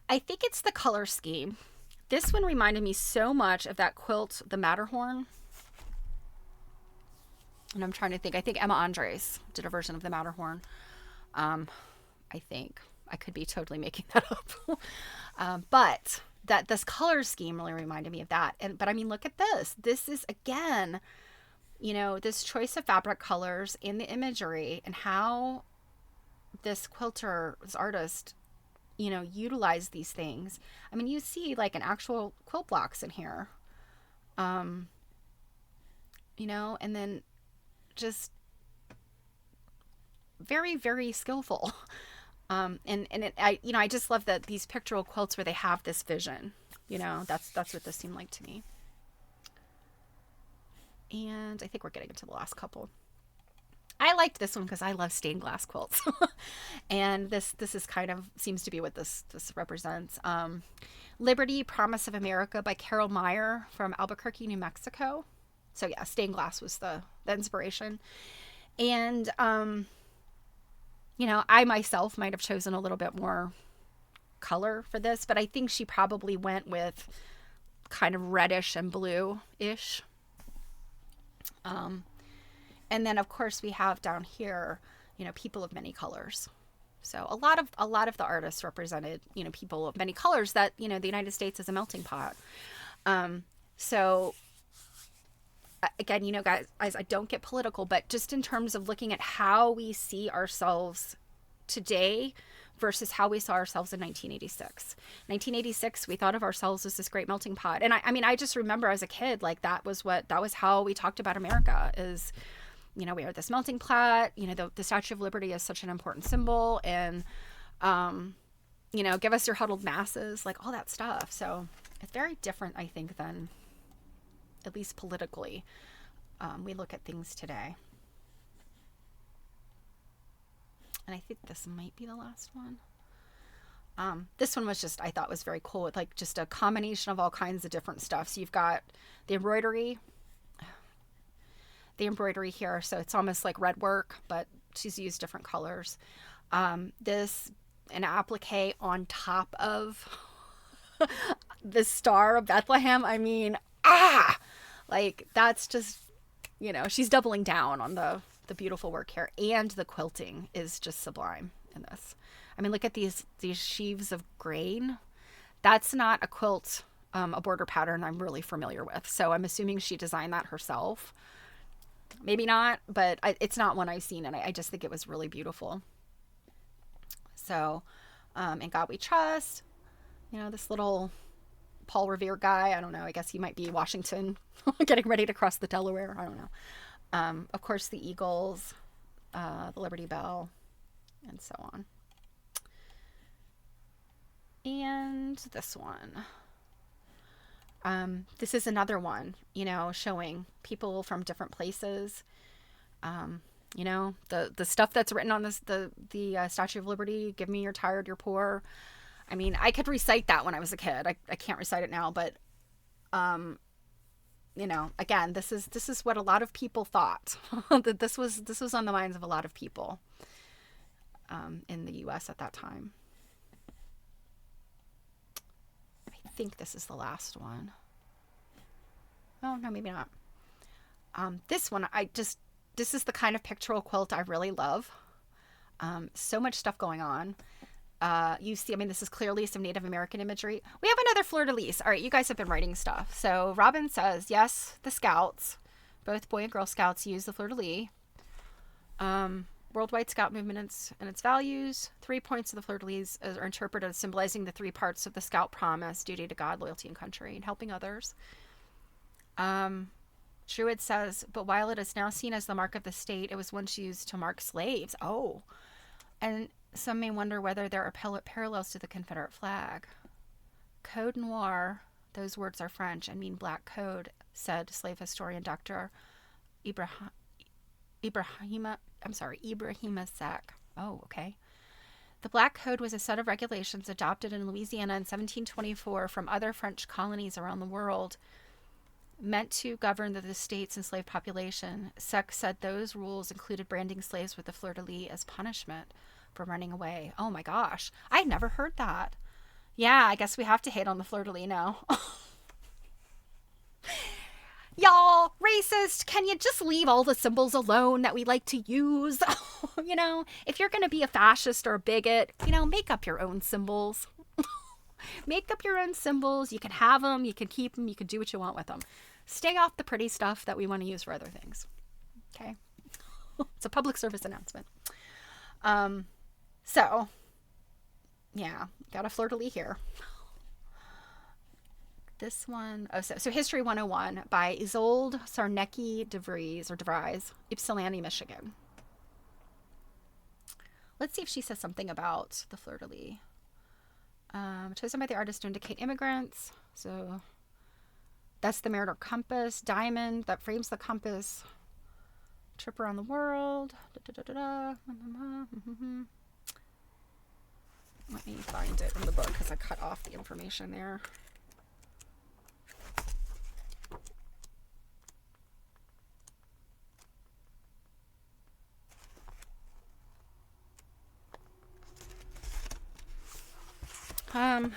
[SPEAKER 1] I think it's the color scheme. This one reminded me so much of that quilt, the Matterhorn. And I'm trying to think. I think Emma Andres did a version of the Matterhorn. I think. I could be totally making that up. But this color scheme really reminded me of that. But I mean, look at this. This is, again, this choice of fabric colors in the imagery, and how this artist, utilize these things. I mean, you see like an actual quilt blocks in here, and then just very, very skillful. I just love that these pictorial quilts where they have this vision, that's what this seemed like to me. And I think we're getting into the last couple. I liked this one because I love stained glass quilts. And this is kind of seems to be what this represents. Liberty, Promise of America by Carol Meyer from Albuquerque, New Mexico. So yeah, stained glass was the inspiration. And, I myself might have chosen a little bit more color for this, but I think she probably went with kind of reddish and blue-ish. And then of course we have down here, people of many colors. So a lot of the artists represented, people of many colors that, the United States is a melting pot. So again, guys, I don't get political, but just in terms of looking at how we see ourselves today versus how we saw ourselves in 1986. 1986, we thought of ourselves as this great melting pot. And I just remember as a kid, like that was how we talked about America is, we are this melting pot, the Statue of Liberty is such an important symbol, and, give us your huddled masses, like all that stuff. So it's very different, I think, than, at least politically, we look at things today. And I think this might be the last one. This one was I thought was very cool, with like just a combination of all kinds of different stuff. So you've got the embroidery here. So it's almost like red work, but she's used different colors. This, an applique on top of the Star of Bethlehem. I mean, like that's just, she's doubling down on the beautiful work here, and the quilting is just sublime in this. I mean, look at these sheaves of grain. That's not a quilt, a border pattern I'm really familiar with. So I'm assuming she designed that herself. Maybe not, but it's not one I've seen, and I just think it was really beautiful. So, In God We Trust, this little Paul Revere guy, I don't know, I guess he might be Washington getting ready to cross the Delaware, I don't know. Of course, the Eagles, the Liberty Bell, and so on. And this one. This is another one, showing people from different places. The stuff that's written on the Statue of Liberty, give me your tired, your poor. I mean, I could recite that when I was a kid. I can't recite it now, but, again, this is what a lot of people thought. That this was on the minds of a lot of people, in the U.S. at that time. I think this is the last one. Oh, no, maybe not. This one, this is the kind of pictorial quilt I really love. So much stuff going on. You see, this is clearly some Native American imagery. We have another fleur-de-lis. All right, you guys have been writing stuff. So Robin says, yes, the Scouts, both Boy and Girl Scouts, use the fleur-de-lis. Worldwide Scout movement and its values. 3 points of the fleur-de-lis are interpreted as symbolizing the 3 parts of the Scout promise: duty to God, loyalty, and country, and helping others. Druid says, but while it is now seen as the mark of the state, it was once used to mark slaves. Oh, and some may wonder whether there are parallels to the Confederate flag. Code noir, those words are French and mean black code, said slave historian Dr. Ibrahima Sack. Oh, okay. The Black Code was a set of regulations adopted in Louisiana in 1724 from other French colonies around the world, meant to govern the state's enslaved population. Sack said those rules included branding slaves with the fleur-de-lis as punishment for running away. Oh my gosh, I had never heard that. Yeah, I guess we have to hate on the fleur-de-lis now. Y'all, racist, can you just leave all the symbols alone that we like to use? You know, if you're going to be a fascist or a bigot, you know, make up your own symbols. Make up your own symbols. You can have them, you can keep them, you can do what you want with them. Stay off the pretty stuff that we want to use for other things. Okay? It's a public service announcement. So, yeah, got a fleur-de-lis here. This one, so History 101 by Isolde Sarnecki DeVries, Ypsilanti, Michigan. Let's see if she says something about the fleur-de-lis. Chosen by the artist to indicate immigrants. So that's the Mariner compass, diamond that frames the compass, trip around the world. Let me find it in the book because I cut off the information there.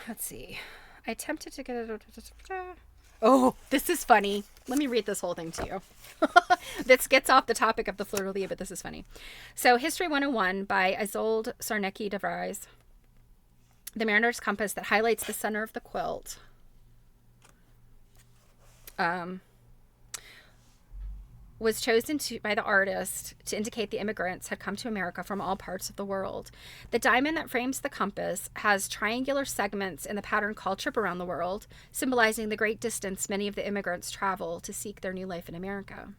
[SPEAKER 1] Let's see. I attempted to get it. Oh, this is funny. Let me read this whole thing to you. This gets off the topic of the fleur-de-lis, but this is funny. So, History 101 by Isolde Sarnecki DeVries. The Mariner's Compass that highlights the center of the quilt. Was chosen by the artist to indicate the immigrants had come to America from all parts of the world. The diamond that frames the compass has triangular segments in the pattern called Trip Around the World, symbolizing the great distance many of the immigrants travel to seek their new life in America.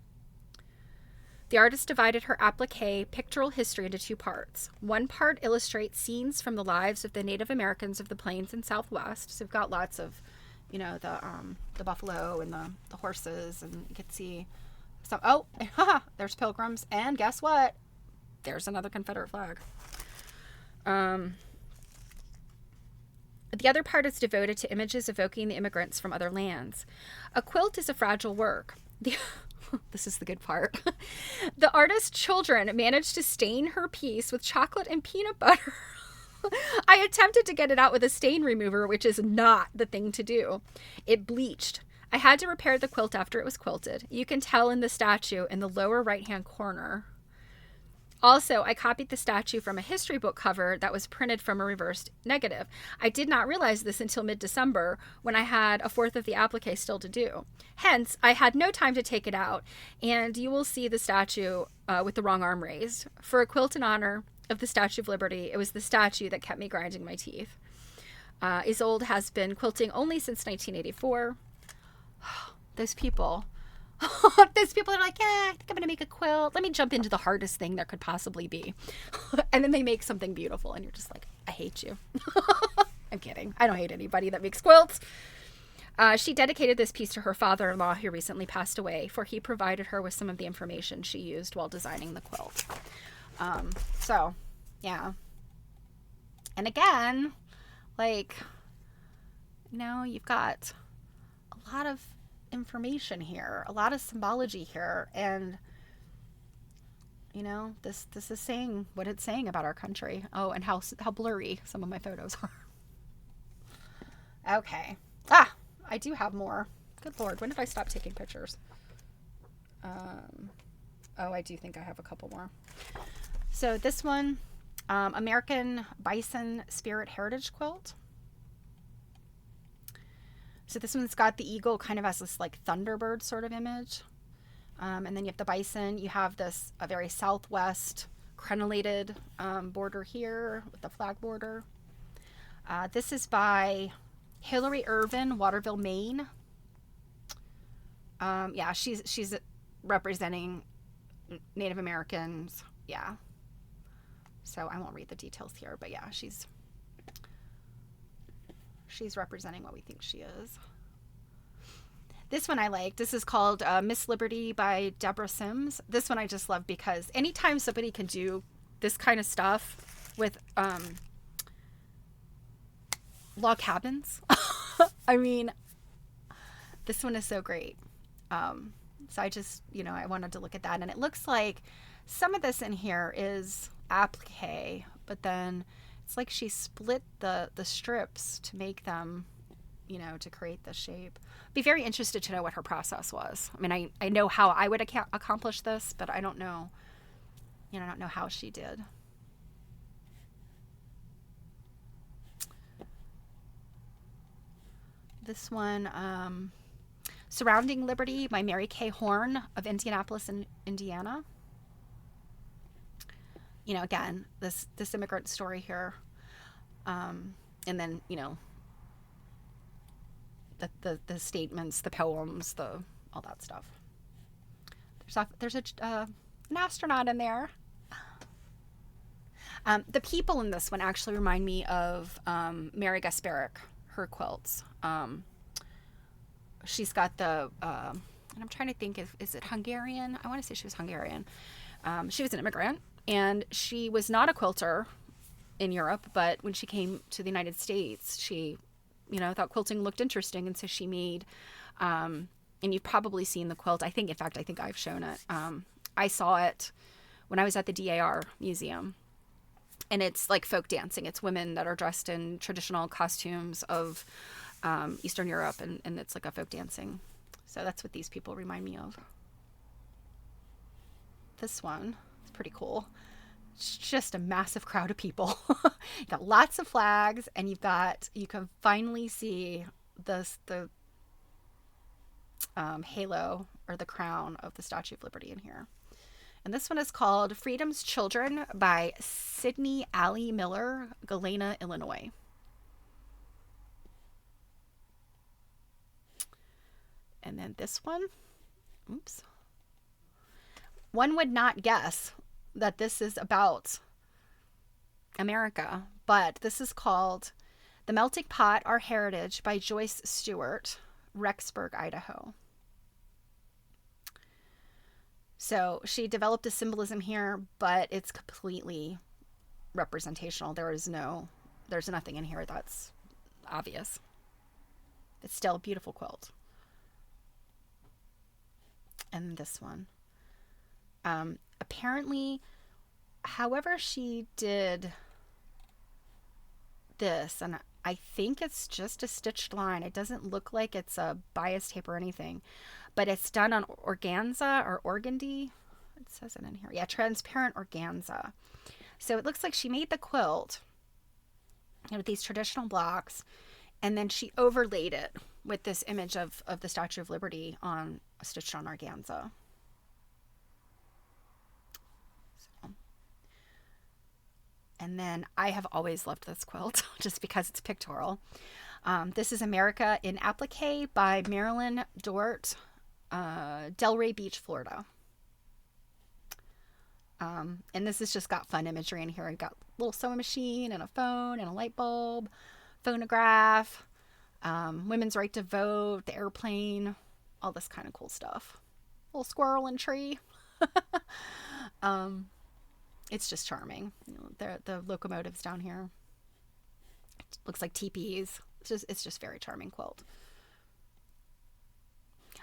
[SPEAKER 1] The artist divided her applique pictorial history into 2 parts. One part illustrates scenes from the lives of the Native Americans of the Plains and Southwest. So we've got lots of, you know, the buffalo and the horses, and you can see some. Oh, there's pilgrims, and guess what? There's another Confederate flag. The other part is devoted to images evoking the immigrants from other lands. A quilt is a fragile work. This is the good part. The artist's children managed to stain her piece with chocolate and peanut butter. I attempted to get it out with a stain remover, which is not the thing to do. It bleached. I had to repair the quilt after it was quilted. You can tell in the statue in the lower right-hand corner. Also, I copied the statue from a history book cover that was printed from a reversed negative. I did not realize this until mid-December, when I had a fourth of the applique still to do. Hence, I had no time to take it out, and you will see the statue with the wrong arm raised. For a quilt in honor of the Statue of Liberty, it was the statue that kept me grinding my teeth. Isolde has been quilting only since 1984. Those people. Those people are like, yeah, I think I'm going to make a quilt. Let me jump into the hardest thing there could possibly be. And then they make something beautiful, and you're just like, I hate you. I'm kidding. I don't hate anybody that makes quilts. She dedicated this piece to her father-in-law, who recently passed away, for he provided her with some of the information she used while designing the quilt. So, yeah. And again, like, you know, you've got a lot of information here, a lot of symbology here, and you know, this is saying what it's saying about our country. Oh, and how blurry some of my photos are. Okay. I do have more. Good Lord, when did I stop taking pictures? I do think I have a couple more. So this one, American Bison Spirit Heritage Quilt. So this one's got the eagle kind of as this like Thunderbird sort of image. And then you have the bison. You have this a very southwest crenellated border here with the flag border. This is by Hillary Irvin, Waterville, Maine. Yeah, she's representing Native Americans. Yeah. So I won't read the details here, but yeah, she's representing what we think she is. This one I like. This is called Miss Liberty by Deborah Sims. This one I just love because anytime somebody can do this kind of stuff with log cabins, I mean, this one is so great. So I just, I wanted to look at that. And it looks like some of this in here is applique, but then it's like she split the strips to make them, to create the shape. Be very interested to know what her process was. I mean, I know how I would accomplish this, but I don't know, I don't know how she did. This one, Surrounding Liberty by Mary Kay Horn of Indianapolis, Indiana. Again, this immigrant story here. And then, the statements, the poems, all that stuff. There's an astronaut in there. The people in this one actually remind me of Mary Gasparic, her quilts. She's got and I'm trying to think, is it Hungarian? I want to say she was Hungarian. She was an immigrant, and she was not a quilter in Europe, but when she came to the United States, she, thought quilting looked interesting, and so she made, and you've probably seen the quilt. I think I've shown it. I saw it when I was at the DAR museum, and it's like folk dancing. It's women that are dressed in traditional costumes of Eastern Europe, and it's like a folk dancing. So that's what these people remind me of. This one is pretty cool. It's just a massive crowd of people. You got lots of flags, and you can finally see the halo or the crown of the Statue of Liberty in here. And this one is called Freedom's Children by Sidney Alley Miller, Galena, Illinois. And then this one, oops. One would not guess that this is about America, but this is called The Melting Pot, Our Heritage by Joyce Stewart, Rexburg, Idaho. So she developed a symbolism here, but it's completely representational. There's nothing in here that's obvious. It's still a beautiful quilt. And this one. Apparently, however she did this, and I think it's just a stitched line. It doesn't look like it's a bias tape or anything, but it's done on organza or organdy. It says it in here. Yeah, transparent organza. So it looks like she made the quilt with these traditional blocks, and then she overlaid it with this image of the Statue of Liberty stitched on organza. And then I have always loved this quilt just because it's pictorial. This is America in Applique by Marilyn Dort, Delray Beach, Florida. And this has just got fun imagery in here. I've got a little sewing machine and a phone and a light bulb, phonograph, women's right to vote, the airplane, all this kind of cool stuff. Little squirrel and tree. It's just charming. The locomotives down here. It looks like teepees. It's just very charming quilt.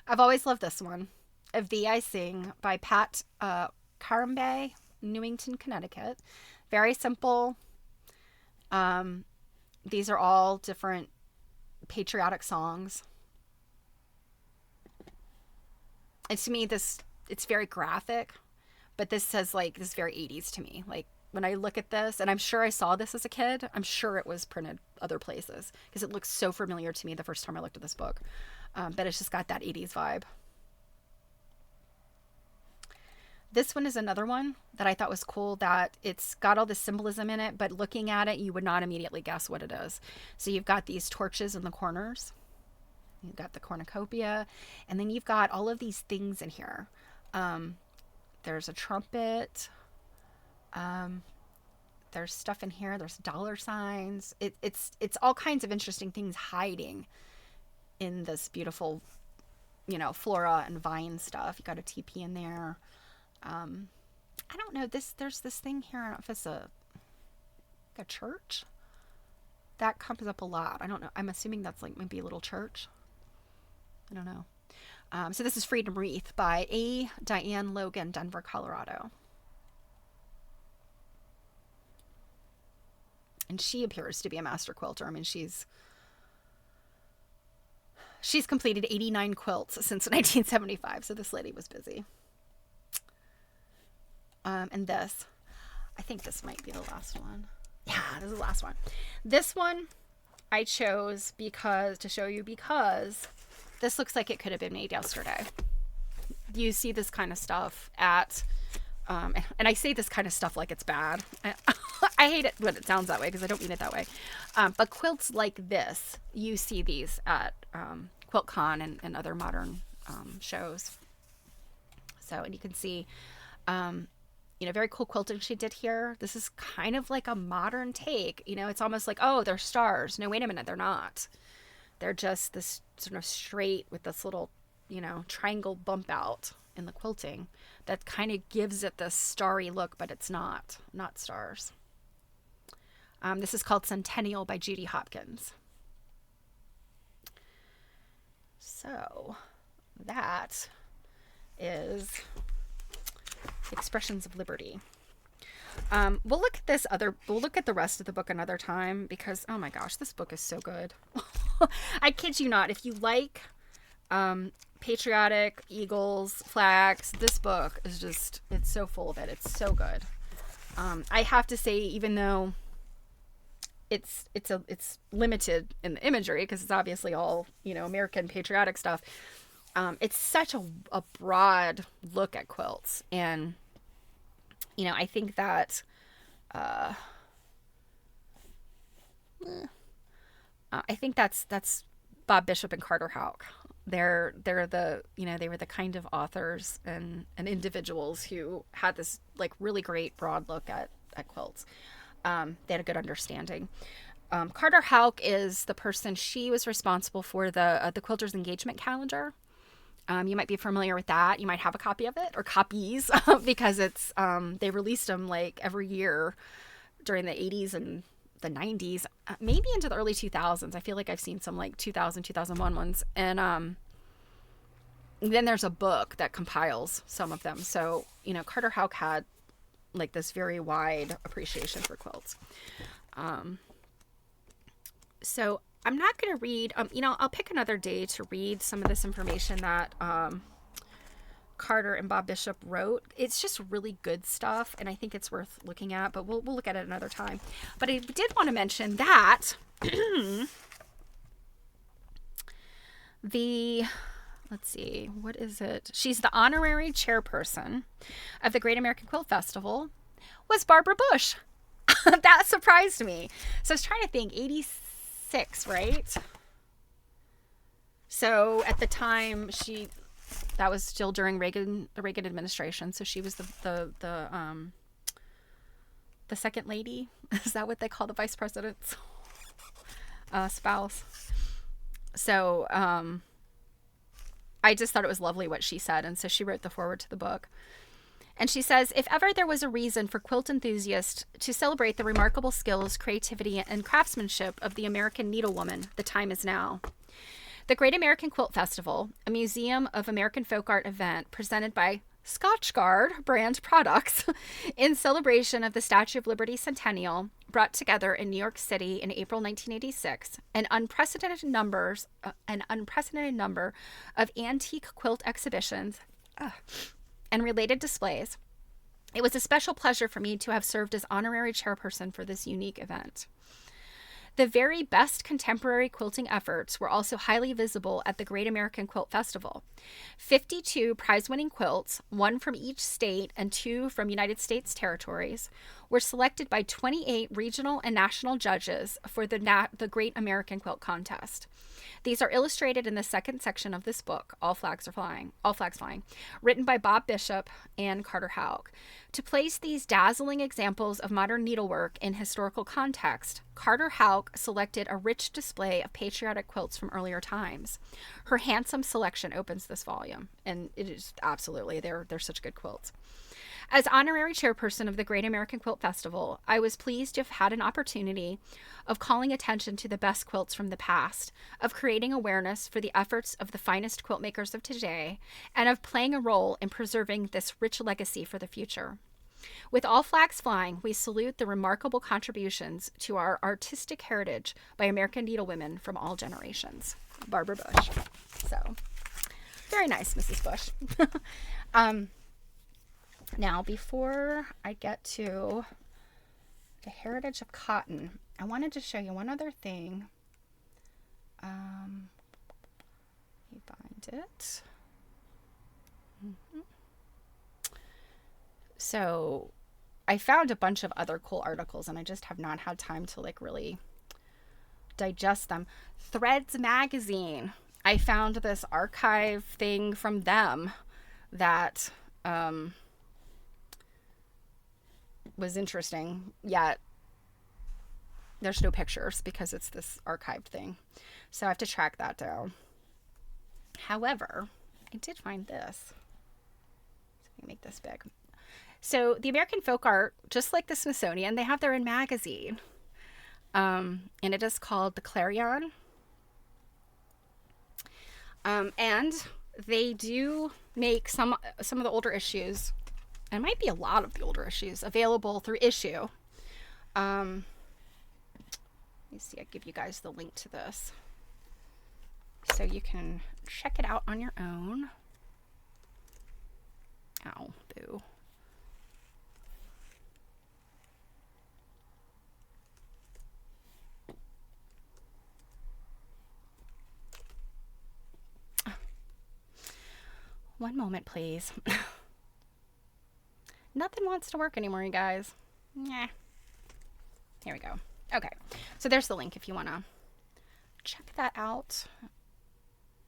[SPEAKER 1] I've always loved this one. Of Thee I Sing by Pat Carambay, Newington, Connecticut. Very simple. These are all different patriotic songs. And to me, it's very graphic. But this says, this is very 80s to me. Like, when I look at this, and I'm sure I saw this as a kid, I'm sure it was printed other places, because it looks so familiar to me the first time I looked at this book. But it's just got that 80s vibe. This one is another one that I thought was cool, that it's got all this symbolism in it, but looking at it, you would not immediately guess what it is. So you've got these torches in the corners. You've got the cornucopia, and then you've got all of these things in here. There's a trumpet. There's stuff in here. There's dollar signs. It's all kinds of interesting things hiding in this beautiful, flora and vine stuff. You got a teepee in there. I don't know. There's this thing here. I don't know if it's a church. That comes up a lot. I don't know. I'm assuming that's like maybe a little church. I don't know. So this is Freedom Wreath by A. Diane Logan, Denver, Colorado. And she appears to be a master quilter. I mean, she's completed 89 quilts since 1975. So this lady was busy. And this, I think this might be the last one. Yeah, this is the last one. This one I chose to show you because this looks like it could have been made yesterday. You see this kind of stuff at, and I say this kind of stuff like it's bad. I hate it when it sounds that way because I don't mean it that way. But quilts like this, you see these at QuiltCon and other modern shows. So, and you can see, very cool quilting she did here. This is kind of like a modern take. It's almost like, oh, they're stars. No, wait a minute, they're not. They're just this sort of straight with this little, triangle bump out in the quilting that kind of gives it this starry look, but it's not stars. This is called Centennial by Judy Hopkins. So that is Expressions of Liberty. We'll look at the rest of the book another time because, oh my gosh, this book is so good. I kid you not. If you like patriotic eagles, flags, this book is just, it's so full of it. It's so good. I have to say, even though it's limited in the imagery because it's obviously all, American patriotic stuff, it's such a broad look at quilts. And, I think that that's Bob Bishop and Carter Houck. They're the, they were the kind of authors and individuals who had this like really great broad look at quilts. They had a good understanding. Carter Houck is the person, she was responsible for the Quilters Engagement Calendar. You might be familiar with that. You might have a copy of it or copies because it's they released them like every year during the 80s and the 90s, maybe into the early 2000s. I feel like I've seen some like 2000, 2001 ones. And then there's a book that compiles some of them. So, Carter Houck had like this very wide appreciation for quilts. So I'm not going to read, I'll pick another day to read some of this information that Carter and Bob Bishop wrote. It's just really good stuff, and I think it's worth looking at, but we'll look at it another time. But I did want to mention that let's see, what is it? She's the honorary chairperson of the Great American Quilt Festival, was Barbara Bush. That surprised me. So I was trying to think, 86, right? So at the time, that was still during the Reagan administration. So she was the second lady. Is that what they call the vice president's spouse? So I just thought it was lovely what she said. And so she wrote the foreword to the book. And she says, if ever there was a reason for quilt enthusiasts to celebrate the remarkable skills, creativity, and craftsmanship of the American needlewoman, the time is now. The Great American Quilt Festival, a museum of American folk art event presented by Scotchgard brand products in celebration of the Statue of Liberty Centennial, brought together in New York City in April 1986 an unprecedented number of antique quilt exhibitions and related displays. It was a special pleasure for me to have served as honorary chairperson for this unique event. The very best contemporary quilting efforts were also highly visible at the Great American Quilt Festival. 52 prize-winning quilts, one from each state and two from United States territories, were selected by 28 regional and national judges for the Great American Quilt Contest. These are illustrated in the second section of this book, All Flags Flying, written by Bob Bishop and Carter Houck. To place these dazzling examples of modern needlework in historical context, Carter Houck selected a rich display of patriotic quilts from earlier times. Her handsome selection opens this volume, and it is absolutely, they're such good quilts. As honorary chairperson of the Great American Quilt Festival, I was pleased to have had an opportunity of calling attention to the best quilts from the past, of creating awareness for the efforts of the finest quilt makers of today, and of playing a role in preserving this rich legacy for the future. With all flags flying, we salute the remarkable contributions to our artistic heritage by American needlewomen from all generations. Barbara Bush. So, very nice, Mrs. Bush. Now, before I get to the heritage of cotton, I wanted to show you one other thing. Let me find it. So, I found a bunch of other cool articles, and I just have not had time to really digest them. Threads Magazine. I found this archive thing from them that was interesting, yet there's no pictures because it's this archived thing. So I have to track that down. However, I did find this. So let me make this big. So the American Folk Art, just like the Smithsonian, they have their own magazine. And it is called The Clarion. And they do make some of the older issues, and it might be a lot of the older issues, available through Issue. Let me see, I'll give you guys the link to this so you can check it out on your own. Ow, boo. One moment, please. Nothing wants to work anymore, you guys. Nah. Here we go. Okay. So there's the link if you want to check that out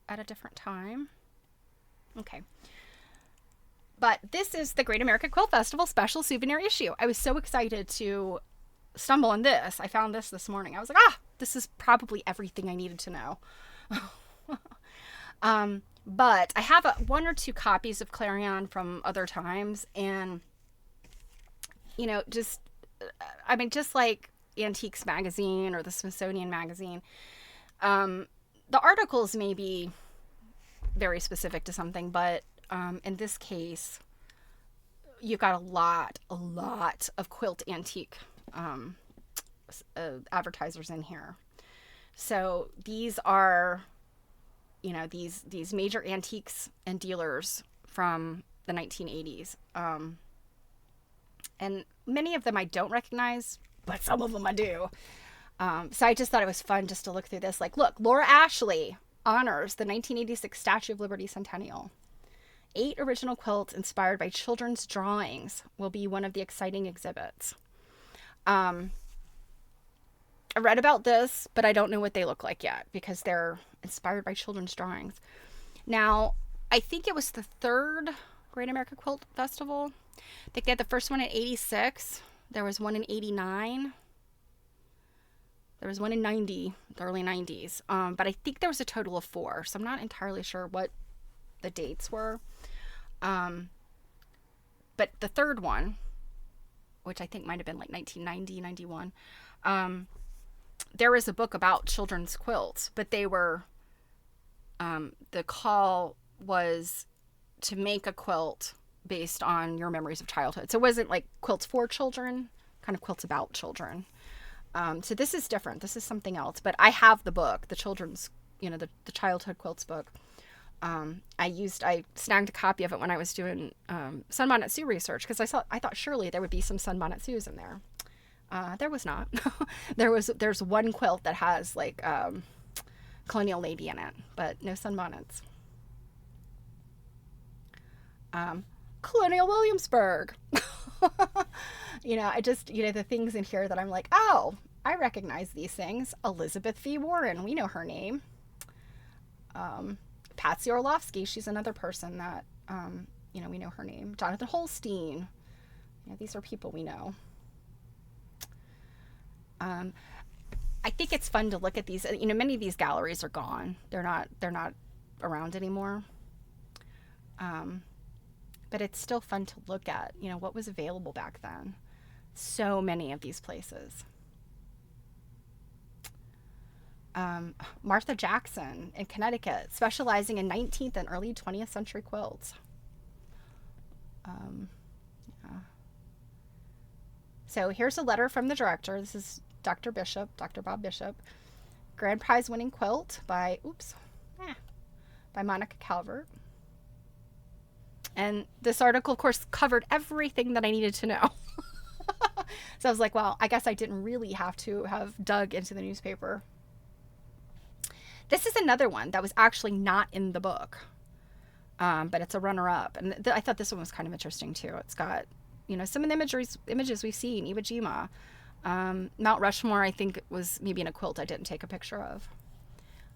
[SPEAKER 1] at a different time. Okay. But this is the Great American Quilt Festival special souvenir issue. I was so excited to stumble on this. I found this morning. I was like, this is probably everything I needed to know. But I have one or two copies of Clarion from other times, and just like Antiques Magazine or the Smithsonian Magazine, the articles may be very specific to something, but in this case, you've got a lot of quilt antique advertisers in here. So these are, these major antiques and dealers from the 1980s. And many of them I don't recognize, but some of them I do. So I just thought it was fun just to look through this. Look, Laura Ashley honors the 1986 Statue of Liberty Centennial. 8 original quilts inspired by children's drawings will be one of the exciting exhibits. I read about this, but I don't know what they look like yet because they're inspired by children's drawings. Now, I think it was the 3rd Great American Quilt Festival. I think they had the first one in 86. There was one in 89. There was one in 90, the early 90s. But I think there was a total of 4. So I'm not entirely sure what the dates were. But the 3rd one, which I think might have been 1990, 91, there was a book about children's quilts, but they were, the call was to make a quilt based on your memories of childhood. So it wasn't like quilts for children, kind of quilts about children. So this is different. This is something else. But I have the book, the children's, the childhood quilts book. I snagged a copy of it when I was doing Sunbonnet Sue research because I thought surely there would be some Sunbonnet Sues in there. There was not. There's one quilt that has like colonial lady in it, but no sunbonnets. Colonial Williamsburg. I just, the things in here that I'm like, oh, I recognize these things. Elizabeth V. Warren, we know her name. Patsy Orlovsky, she's another person that, we know her name. Jonathan Holstein. These are people we know. I think it's fun to look at these. Many of these galleries are gone. They're not around anymore. But it's still fun to look at, what was available back then. So many of these places. Martha Jackson in Connecticut, specializing in 19th and early 20th century quilts. Yeah. So here's a letter from the director. This is Dr. Bob Bishop. Grand Prize winning quilt by Monica Calvert. And this article, of course, covered everything that I needed to know. So I was like, well, I guess I didn't really have to have dug into the newspaper. This is another one that was actually not in the book, but it's a runner-up. And I thought this one was kind of interesting, too. It's got, some of the images we've seen, Iwo Jima. Mount Rushmore, I think, was maybe in a quilt I didn't take a picture of.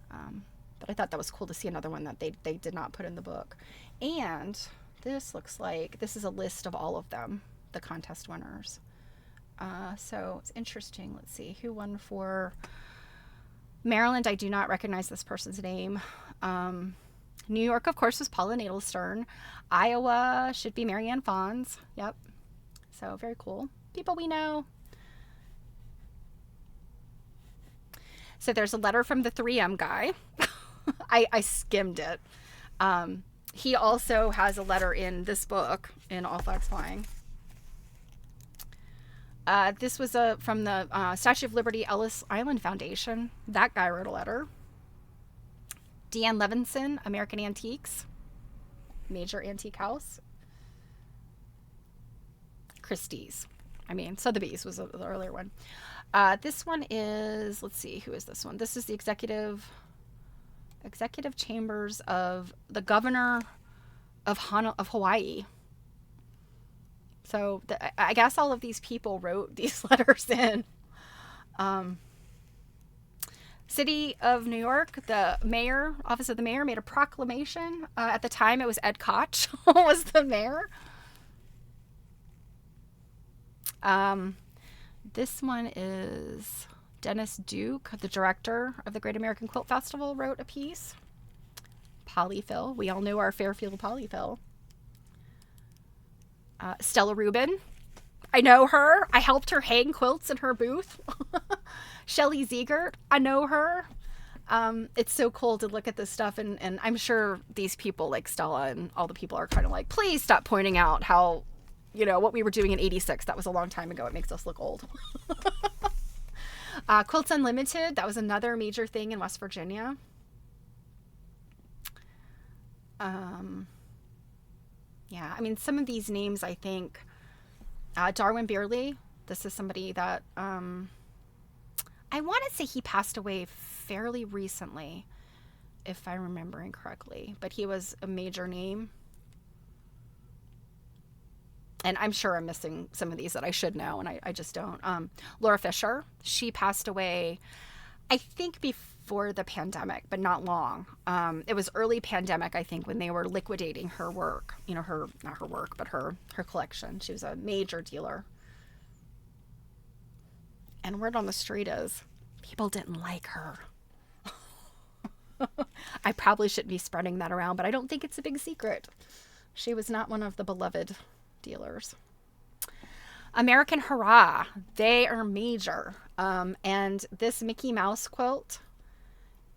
[SPEAKER 1] But I thought that was cool to see another one that they did not put in the book. And this looks like, this is a list of all of them, the contest winners. So it's interesting. Let's see who won for Maryland. I do not recognize this person's name. New York, of course, was Paula Nadelstern. Iowa should be Marianne Fons. Yep. So very cool. People we know. So there's a letter from the 3M guy. I skimmed it. He also has a letter in this book, in All Flags Flying. This was from the Statue of Liberty Ellis Island Foundation. That guy wrote a letter. Deanne Levinson, American Antiques, major antique house. Christie's. Sotheby's was the earlier one. This one is, let's see, who is this one? This is the executive chambers of the governor of Hawaii. So I guess all of these people wrote these letters in. City of New York, the mayor, office of the mayor, made a proclamation. At the time, it was Ed Koch was the mayor. This one is Dennis Duke, the director of the Great American Quilt Festival, wrote a piece. Polyfill. We all know our Fairfield Polyfill. Stella Rubin. I know her. I helped her hang quilts in her booth. Shelley Ziegert. I know her. It's so cool to look at this stuff, and I'm sure these people like Stella and all the people are kind of like, please stop pointing out how, what we were doing in 86. That was a long time ago. It makes us look old. Quilts Unlimited. That was another major thing in West Virginia. Some of these names, I think, Darwin Beerley, this is somebody that, I want to say he passed away fairly recently, if I'm remembering correctly, but he was a major name. And I'm sure I'm missing some of these that I should know, and I just don't. Laura Fisher, she passed away, I think, before the pandemic, but not long. It was early pandemic, I think, when they were liquidating her work. Not her work, but her collection. She was a major dealer. And word on the street is, people didn't like her. I probably shouldn't be spreading that around, but I don't think it's a big secret. She was not one of the beloved dealers. American Hurrah, they are major. And this Mickey Mouse quilt,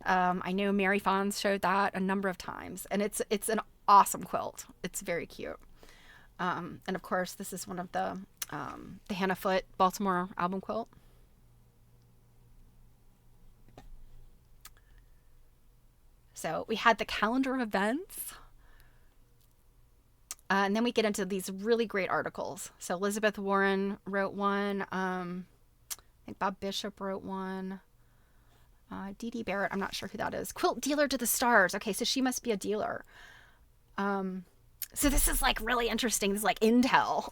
[SPEAKER 1] I know Mary Fons showed that a number of times, and it's an awesome quilt. It's very cute. And of course, this is one of the Hannah Foote Baltimore album quilt. So we had the calendar of events. And then we get into these really great articles. So Elizabeth Warren wrote one. think Bob Bishop wrote one. Dee Dee Barrett, I'm not sure who that is. Quilt Dealer to the Stars. Okay, so she must be a dealer. So this is like really interesting. This is like intel.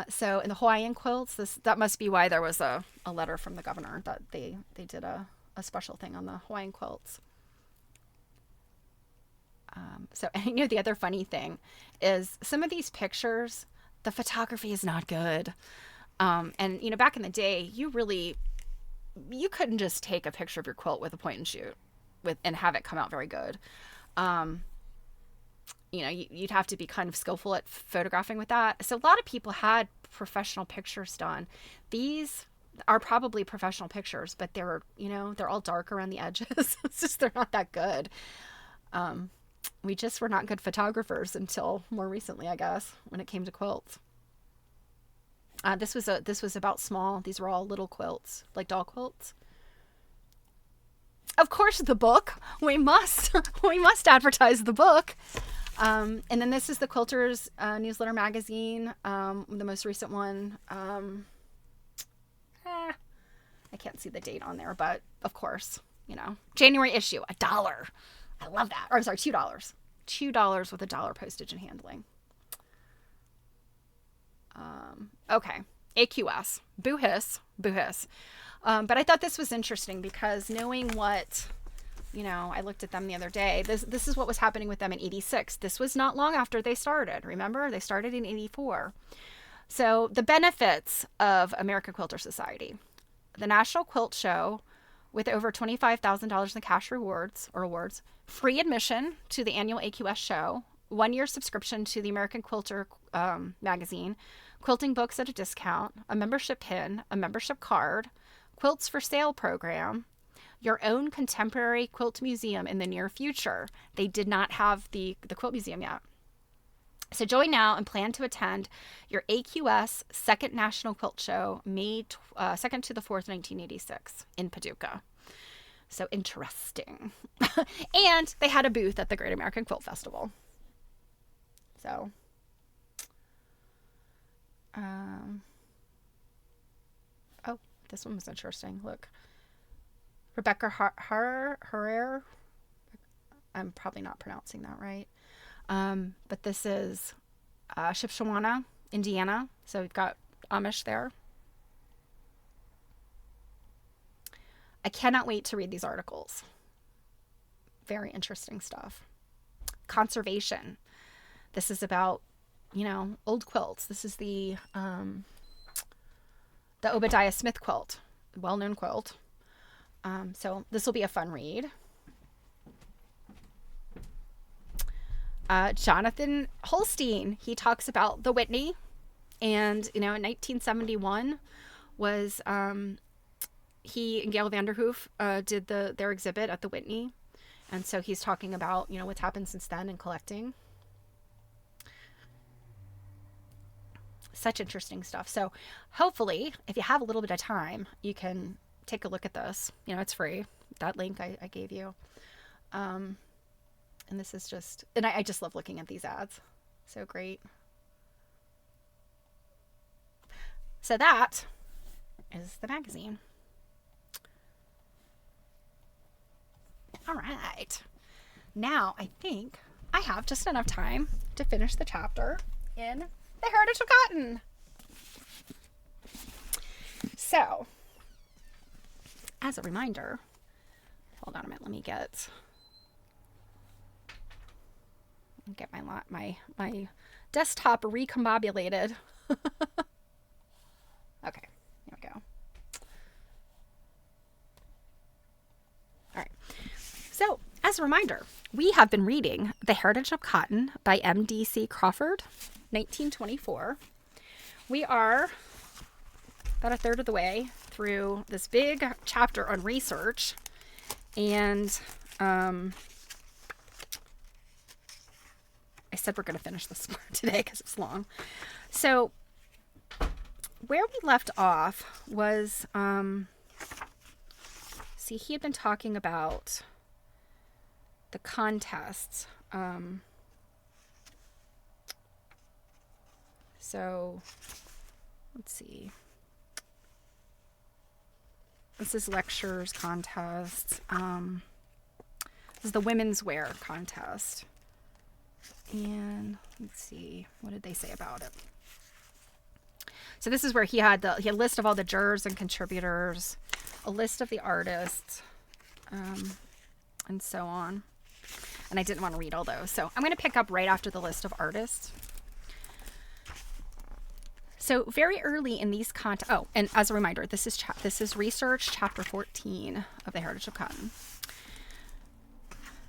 [SPEAKER 1] So in the Hawaiian quilts, that must be why there was a letter from the governor that they did a special thing on the Hawaiian quilts. So, and you know, the other funny thing is some of these pictures, the photography is not good. And, you know, back in the day, you couldn't just take a picture of your quilt with a point and shoot and have it come out very good. You know, you'd have to be kind of skillful at photographing with that. So a lot of people had professional pictures done. These are probably professional pictures, but they're all dark around the edges. It's just, they're not that good. We just were not good photographers until more recently, I guess, when it came to quilts. This was about small. These were all little quilts, like doll quilts. Of course, the book. We must advertise the book. And then this is the Quilters Newsletter Magazine, the most recent one. I can't see the date on there, but of course, you know, January issue, $1. I love that. Or I'm sorry, $2. $2 with $1 postage and handling. Okay, AQS, boo hiss. But I thought this was interesting because knowing what, you know, I looked at them the other day. This is what was happening with them in 86. This was not long after they started. Remember, they started in 84. So the benefits of American Quilter Society. The National Quilt Show with over $25,000 in cash awards, free admission to the annual AQS show, 1-year subscription to the American Quilter magazine, quilting books at a discount, a membership pin, a membership card, quilts for sale program, your own contemporary quilt museum in the near future. They did not have the quilt museum yet. So join now and plan to attend your AQS Second National Quilt Show, May 2nd to the 4th, 1986 in Paducah. So interesting. And they had a booth at the Great American Quilt Festival. So, oh, this one was interesting. Look. Rebecca Herrera. I'm probably not pronouncing that right. But this is Shipshewana, Indiana. So we've got Amish there. I cannot wait to read these articles. Very interesting stuff. Conservation. This is about, you know, old quilts. This is the Obadiah Smith quilt, well-known quilt. So this will be a fun read. Jonathan Holstein, he talks about the Whitney, and you know, in 1971 was he and Gail Vanderhoof did their exhibit at the Whitney, and so he's talking about, you know, what's happened since then and collecting. Such interesting stuff. So hopefully, if you have a little bit of time, you can take a look at this. You know, it's free. That link I gave you. And this is just, and I just love looking at these ads. So great. So that is the magazine. All right. Now I think I have just enough time to finish the chapter in the Heritage of Cotton. So, as a reminder, hold on a minute, let me get my desktop recombobulated. Okay, here we go. All right. So, as a reminder, we have been reading The Heritage of Cotton by M.D.C. Crawford, 1924. We are about a third of the way through this big chapter on research, and I said we're going to finish this today because it's long. So where we left off was, see, he had been talking about the contests. So let's see. This is lectures, contests. This is the women's wear contest. And let's see, what did they say about it? So this is where he had a list of all the jurors and contributors, a list of the artists, and so on. And I didn't want to read all those. So I'm going to pick up right after the list of artists. So very early in these and as a reminder, this is research chapter 14 of the Heritage of Cotton.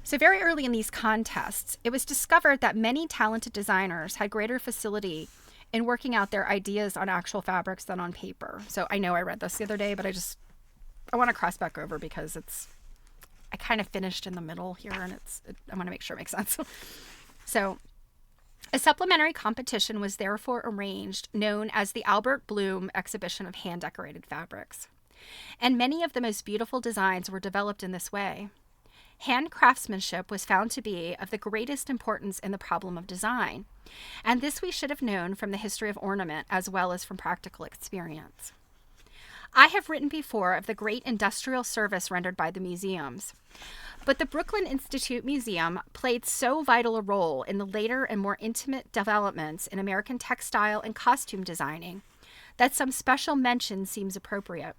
[SPEAKER 1] So very early in these contests, it was discovered that many talented designers had greater facility in working out their ideas on actual fabrics than on paper. So I know I read this the other day, but I want to cross back over because I kind of finished in the middle here, and I want to make sure it makes sense. So a supplementary competition was therefore arranged, known as the Albert Bloom Exhibition of Hand-Decorated Fabrics. And many of the most beautiful designs were developed in this way. Hand craftsmanship was found to be of the greatest importance in the problem of design, and this we should have known from the history of ornament as well as from practical experience. I have written before of the great industrial service rendered by the museums, but the Brooklyn Institute Museum played so vital a role in the later and more intimate developments in American textile and costume designing that some special mention seems appropriate.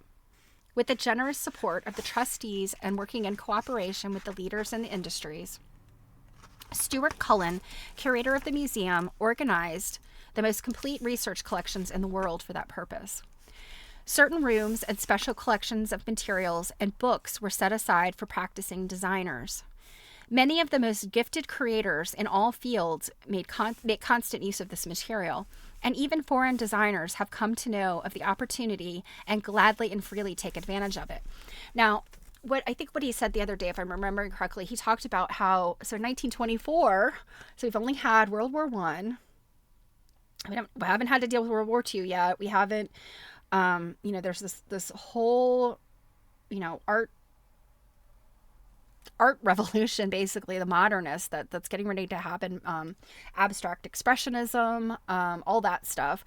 [SPEAKER 1] With the generous support of the trustees and working in cooperation with the leaders in the industries, Stuart Cullen, curator of the museum, organized the most complete research collections in the world for that purpose. Certain rooms and special collections of materials and books were set aside for practicing designers. Many of the most gifted creators in all fields make constant use of this material, and even foreign designers have come to know of the opportunity and gladly and freely take advantage of it. Now, what he said the other day, if I'm remembering correctly, he talked about how, so 1924, so we've only had World War I. We haven't had to deal with World War II yet. We haven't, there's this whole, art revolution, basically the modernist that's getting ready to happen, abstract expressionism, all that stuff.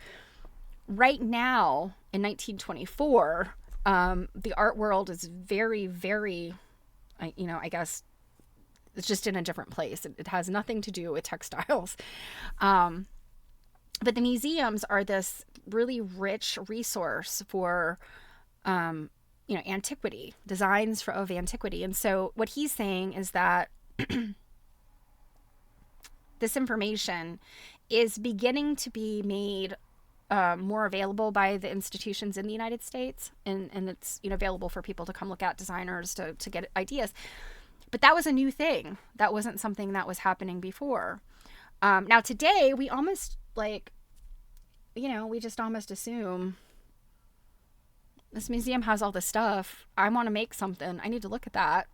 [SPEAKER 1] Right now in 1924, the art world is very, very, I guess it's just in a different place. It has nothing to do with textiles. But the museums are this really rich resource for, antiquity, designs of antiquity. And so what he's saying is that this information is beginning to be made more available by the institutions in the United States. And it's, available for people to come look at, designers to get ideas. But that was a new thing. That wasn't something that was happening before. Now today we almost we just almost assume this museum has all this stuff. I want to make something. I need to look at that.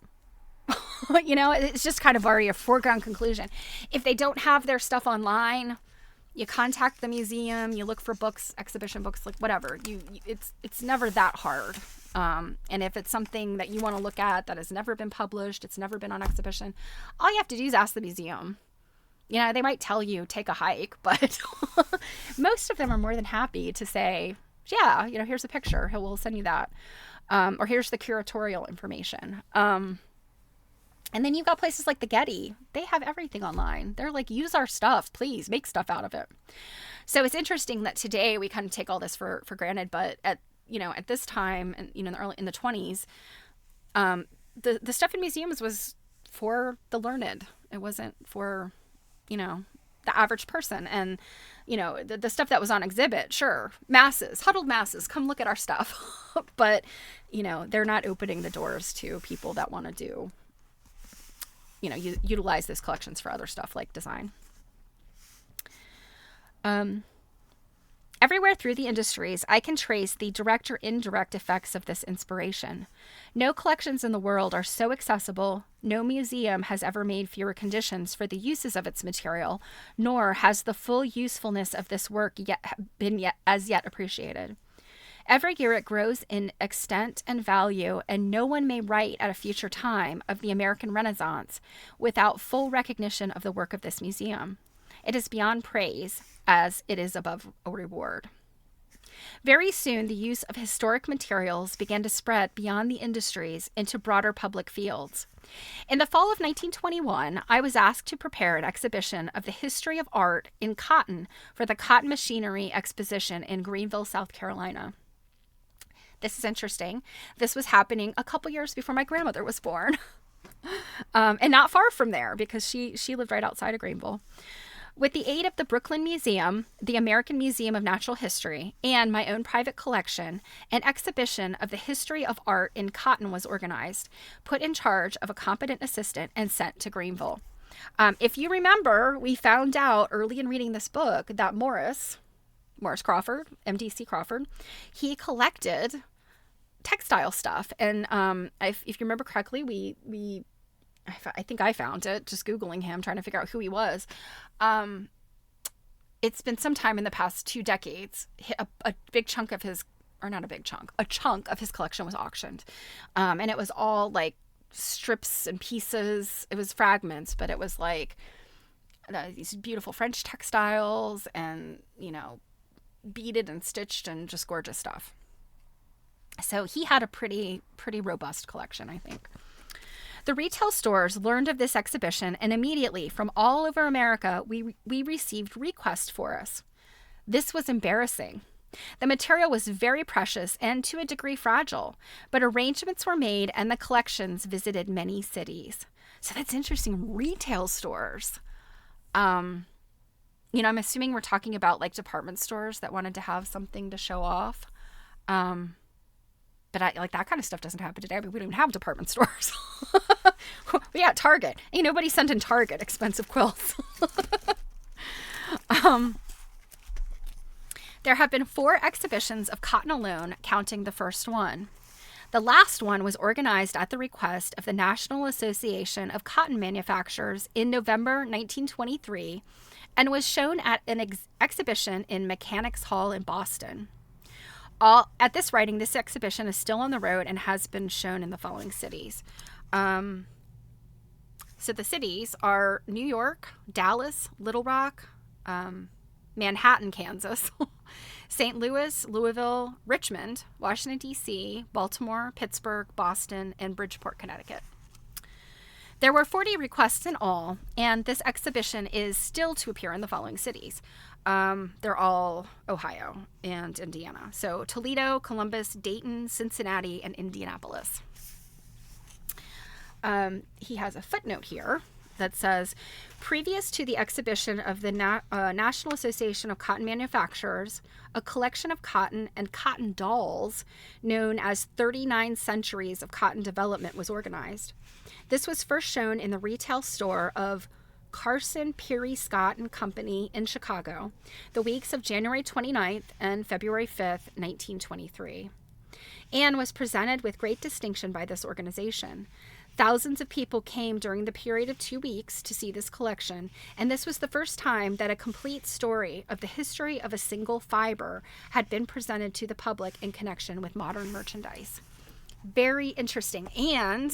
[SPEAKER 1] It's just kind of already a foregone conclusion. If they don't have their stuff online, you contact the museum, you look for books, exhibition books, like whatever. It's never that hard. And if it's something that you want to look at that has never been published, it's never been on exhibition, all you have to do is ask the museum. They might tell you, take a hike, but most of them are more than happy to say, yeah, here's a picture. We'll send you that. Or here's the curatorial information. And then you've got places like the Getty. They have everything online. They're like, use our stuff, please, make stuff out of it. So it's interesting that today we kind of take all this for granted, but at this time, and in the 20s, the stuff in museums was for the learned. It wasn't for, the average person. And, the stuff that was on exhibit, sure, huddled masses, come look at our stuff. But, they're not opening the doors to people that want to do, utilize these collections for other stuff like design. Everywhere through the industries, I can trace the direct or indirect effects of this inspiration. No collections in the world are so accessible, no museum has ever made fewer conditions for the uses of its material, nor has the full usefulness of this work been as yet appreciated. Every year it grows in extent and value, and no one may write at a future time of the American Renaissance without full recognition of the work of this museum. It is beyond praise, as it is above a reward. Very soon, the use of historic materials began to spread beyond the industries into broader public fields. In the fall of 1921, I was asked to prepare an exhibition of the history of art in cotton for the Cotton Machinery Exposition in Greenville, South Carolina. This is interesting. This was happening a couple years before my grandmother was born, and not far from there because she lived right outside of Greenville. With the aid of the Brooklyn Museum, the American Museum of Natural History, and my own private collection, an exhibition of the history of art in cotton was organized, put in charge of a competent assistant, and sent to Greenville. If you remember, we found out early in reading this book that Morris Crawford, MDC Crawford, he collected textile stuff. And if you remember correctly, I think I found it just Googling him, trying to figure out who he was. It's been some time in the past 2 decades. A big chunk of his, or not a big chunk, a chunk of his collection was auctioned. And it was all like strips and pieces. It was fragments, but it was like these beautiful French textiles and, beaded and stitched and just gorgeous stuff. So he had a pretty robust collection, I think. The retail stores learned of this exhibition, and immediately from all over America, we received requests for us. This was embarrassing. The material was very precious and to a degree fragile, but arrangements were made and the collections visited many cities. So that's interesting. Retail stores. I'm assuming we're talking about like department stores that wanted to have something to show off. But that kind of stuff doesn't happen today. We don't even have department stores. We got Target. Ain't nobody sending Target expensive quilts. There have been 4 exhibitions of cotton alone, counting the first one. The last one was organized at the request of the National Association of Cotton Manufacturers in November 1923 and was shown at an exhibition in Mechanics Hall in Boston. At this writing, this exhibition is still on the road and has been shown in the following cities. So the cities are New York, Dallas, Little Rock, Manhattan, Kansas, St. Louis, Louisville, Richmond, Washington, D.C., Baltimore, Pittsburgh, Boston, and Bridgeport, Connecticut. There were 40 requests in all, and this exhibition is still to appear in the following cities. They're all Ohio and Indiana. So Toledo, Columbus, Dayton, Cincinnati, and Indianapolis. He has a footnote here that says, previous to the exhibition of the National Association of Cotton Manufacturers, a collection of cotton and cotton dolls known as 39 Centuries of Cotton Development was organized. This was first shown in the retail store of Carson, Peary, Scott and Company in Chicago, the weeks of January 29th and February 5th, 1923, and was presented with great distinction by this organization. Thousands of people came during the period of 2 weeks to see this collection, and this was the first time that a complete story of the history of a single fiber had been presented to the public in connection with modern merchandise. Very interesting. And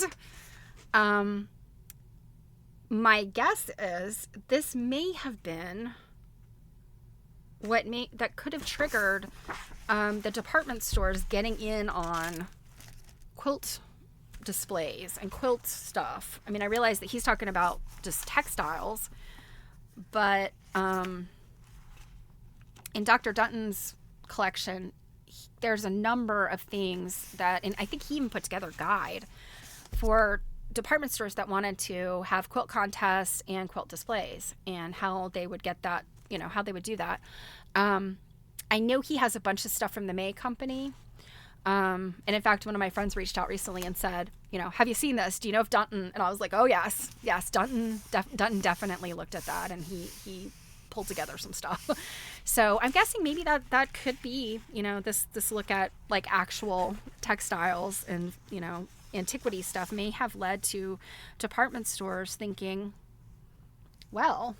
[SPEAKER 1] my guess is this may have been that could have triggered the department stores getting in on quilt displays and quilt stuff. I mean, I realize that he's talking about just textiles, but in Dr. Dunton's collection, there's a number of things that, and I think he even put together a guide for department stores that wanted to have quilt contests and quilt displays and how they would get that, how they would do that. I know he has a bunch of stuff from the May Company. And in fact, one of my friends reached out recently and said, have you seen this? Do you know if Dunton? And I was like, oh yes, Dunton definitely looked at that, and he pulled together some stuff. So I'm guessing maybe that could be, this look at like actual textiles and, antiquity stuff may have led to department stores thinking, well,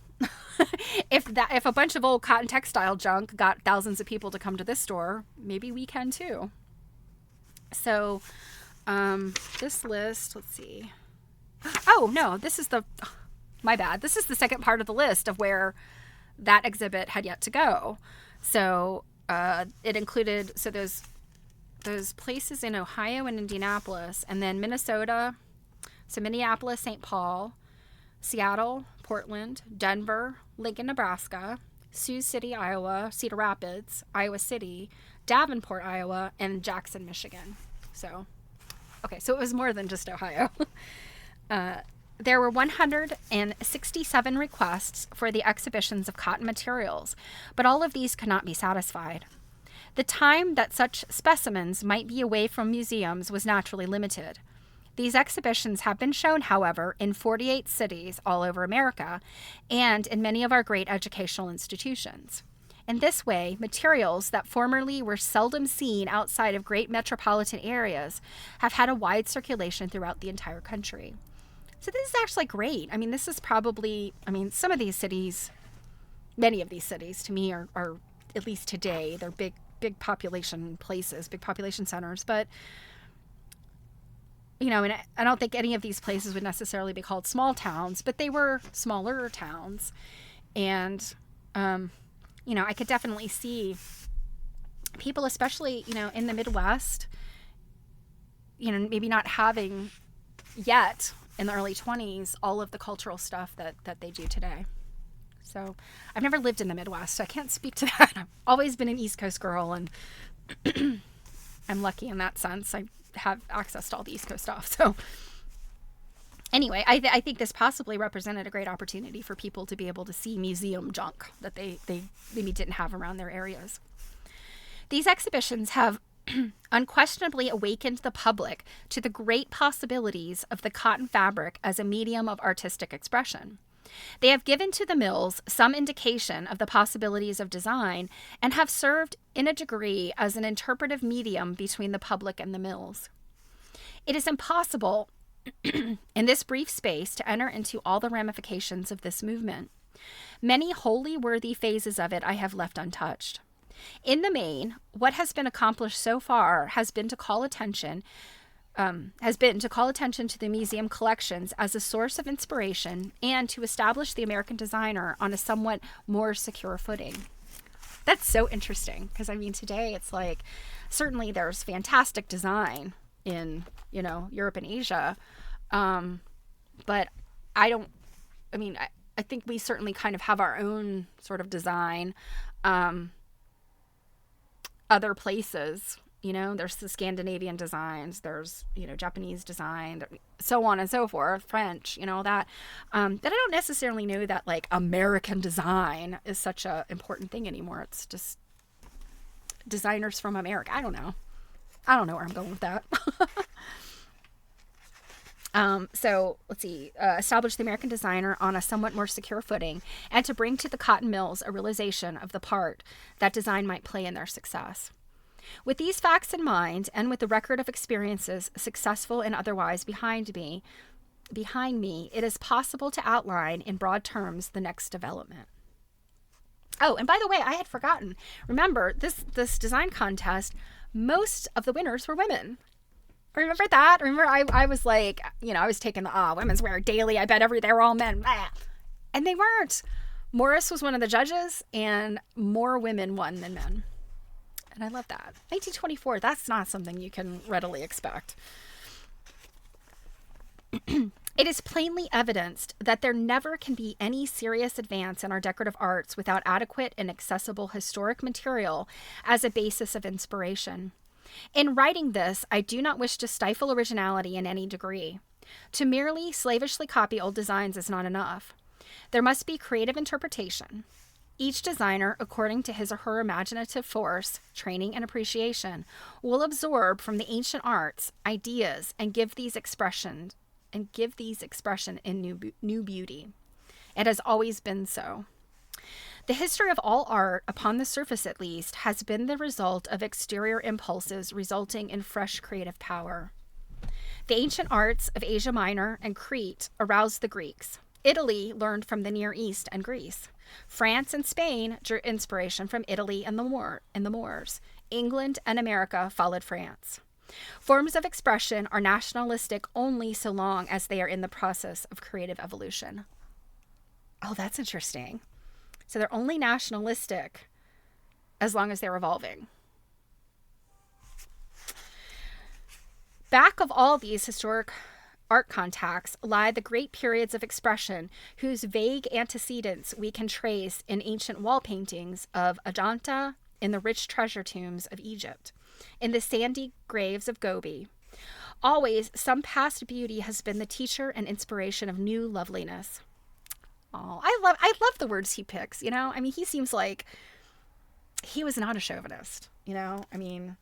[SPEAKER 1] if a bunch of old cotton textile junk got thousands of people to come to this store, maybe we can too. So, this list, let's see. Oh, no, my bad. This is the second part of the list of where that exhibit had yet to go. So, It included, so those places in Ohio and Indianapolis, and then Minnesota, so Minneapolis, St. Paul, Seattle, Portland, Denver, Lincoln, Nebraska, Sioux City, Iowa, Cedar Rapids, Iowa City, Davenport, Iowa, and Jackson, Michigan. So, okay, so it was more than just Ohio. There were 167 requests for the exhibitions of cotton materials, but all of these could not be satisfied. The time that such specimens might be away from museums was naturally limited. These exhibitions have been shown, however, in 48 cities all over America and in many of our great educational institutions. In this way, materials that formerly were seldom seen outside of great metropolitan areas have had a wide circulation throughout the entire country. So this is actually great. I mean, this is probably, some of these cities, many of these cities to me are at least today, they're big population places, big population centers. But, and I don't think any of these places would necessarily be called small towns, but they were smaller towns. And, I could definitely see people, especially, in the Midwest, maybe not having yet in the early 20s all of the cultural stuff that they do today. So I've never lived in the Midwest, so I can't speak to that. I've always been an East Coast girl, and I'm lucky in that sense. I have access to all the East Coast stuff. So anyway, I think this possibly represented a great opportunity for people to be able to see museum junk that they maybe didn't have around their areas. These exhibitions have unquestionably awakened the public to the great possibilities of the cotton fabric as a medium of artistic expression. They have given to the mills some indication of the possibilities of design and have served in a degree as an interpretive medium between the public and the mills. It is impossible in this brief space to enter into all the ramifications of this movement. Many wholly worthy phases of it I have left untouched. In the main, what has been accomplished so far has been to call attention to the museum collections as a source of inspiration and to establish the American designer on a somewhat more secure footing. That's so interesting because, today it's like, certainly there's fantastic design in, Europe and Asia. But I think we certainly kind of have our own sort of design. Other places, there's the Scandinavian designs, there's, Japanese design, so on and so forth, French, that. That I don't necessarily know that like American design is such a important thing anymore. It's just designers from America. I don't know where I'm going with that. So let's see, establish the American designer on a somewhat more secure footing and to bring to the cotton mills a realization of the part that design might play in their success. With these facts in mind, and with the record of experiences, successful and otherwise, behind me, it is possible to outline in broad terms the next development. Oh, and by the way, I had forgotten. Remember, this design contest, most of the winners were women. Remember that? Remember I was like, I was taking the women's wear daily. I bet they were all men. And they weren't. Morris was one of the judges, and more women won than men. And I love that. 1924, that's not something you can readily expect. It is plainly evidenced that there never can be any serious advance in our decorative arts without adequate and accessible historic material as a basis of inspiration. In writing this, I do not wish to stifle originality in any degree. To merely slavishly copy old designs is not enough. There must be creative interpretation. Each designer, according to his or her imaginative force, training, and appreciation, will absorb from the ancient arts ideas and give these expression in new beauty. It has always been so. The history of all art, upon the surface at least, has been the result of exterior impulses resulting in fresh creative power. The ancient arts of Asia Minor and Crete aroused the Greeks. Italy learned from the Near East and Greece. France and Spain drew inspiration from Italy and the Moors. England and America followed France. Forms of expression are nationalistic only so long as they are in the process of creative evolution. Oh, that's interesting. So they're only nationalistic as long as they're evolving. Back of all these historic art contacts lie the great periods of expression whose vague antecedents we can trace in ancient wall paintings of Ajanta, in the rich treasure tombs of Egypt, in the sandy graves of Gobi. Always some past beauty has been the teacher and inspiration of new loveliness. Oh, I love the words he picks, you know? I mean, he seems like he was not a chauvinist, you know? I mean,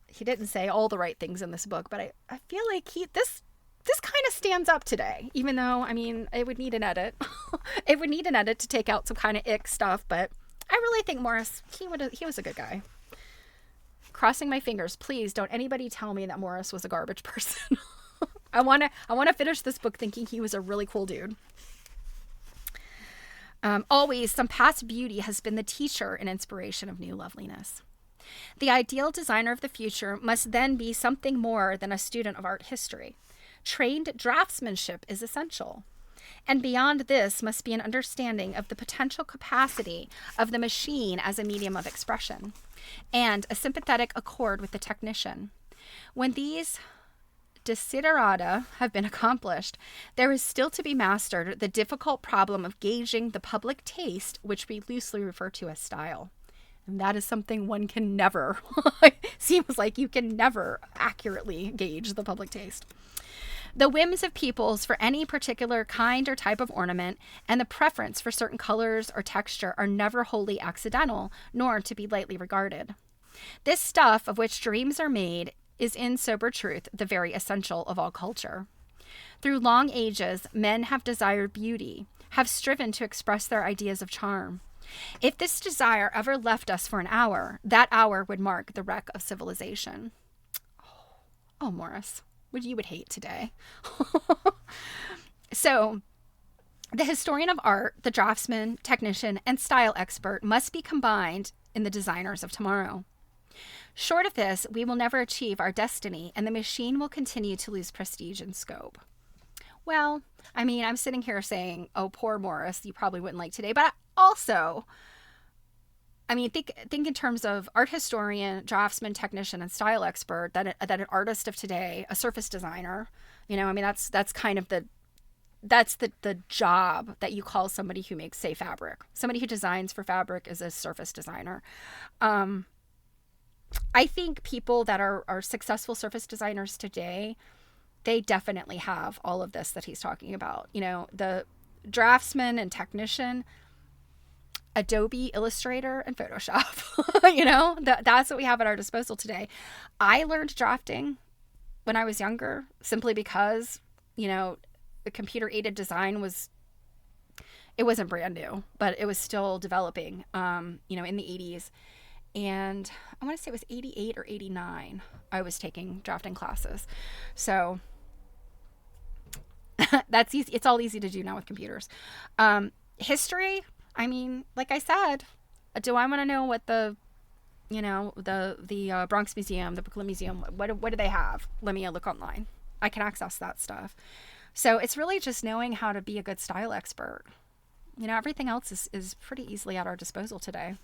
[SPEAKER 1] he didn't say all the right things in this book, but I feel like this kind of stands up today, even though, I mean, it would need an edit. It would need an edit to take out some kind of ick stuff, but I really think Morris, he was a good guy. Crossing my fingers, please don't anybody tell me that Morris was a garbage person. I want to finish this book thinking he was a really cool dude. Always some past beauty has been the teacher and inspiration of new loveliness. The ideal designer of the future must then be something more than a student of art history. Trained draftsmanship is essential. And beyond this must be an understanding of the potential capacity of the machine as a medium of expression, and a sympathetic accord with the technician. When these desiderata have been accomplished, there is still to be mastered the difficult problem of gauging the public taste, which we loosely refer to as style. And that is something one can never, seems like you can never accurately gauge the public taste. The whims of peoples for any particular kind or type of ornament and the preference for certain colors or texture are never wholly accidental, nor to be lightly regarded. This stuff of which dreams are made is in sober truth the very essential of all culture. Through long ages, men have desired beauty, have striven to express their ideas of charm. If this desire ever left us for an hour, that hour would mark the wreck of civilization. Oh, Morris, what you would hate today. So, the historian of art, the draftsman, technician, and style expert must be combined in the designers of tomorrow. Short of this, we will never achieve our destiny, and the machine will continue to lose prestige and scope. Well, I mean, I'm sitting here saying, oh, poor Morris, you probably wouldn't like today. But also, I mean, think in terms of art historian, draftsman, technician, and style expert, that an artist of today, a surface designer, you know, I mean, that's kind of the job that you call somebody who makes, say, fabric. Somebody who designs for fabric is a surface designer. I think people that are successful surface designers today, they definitely have all of this that he's talking about. You know, the draftsman and technician, Adobe Illustrator, and Photoshop. You know, that's what we have at our disposal today. I learned drafting when I was younger simply because, you know, the computer-aided design wasn't brand new, but it was still developing, you know, in the 80s. And I want to say it was 88 or 89 I was taking drafting classes. So that's easy. It's all easy to do now with computers. History, I mean, like I said, do I want to know what the Bronx Museum, the Brooklyn Museum, what do they have? Let me look online. I can access that stuff. So it's really just knowing how to be a good style expert. You know, everything else is pretty easily at our disposal today.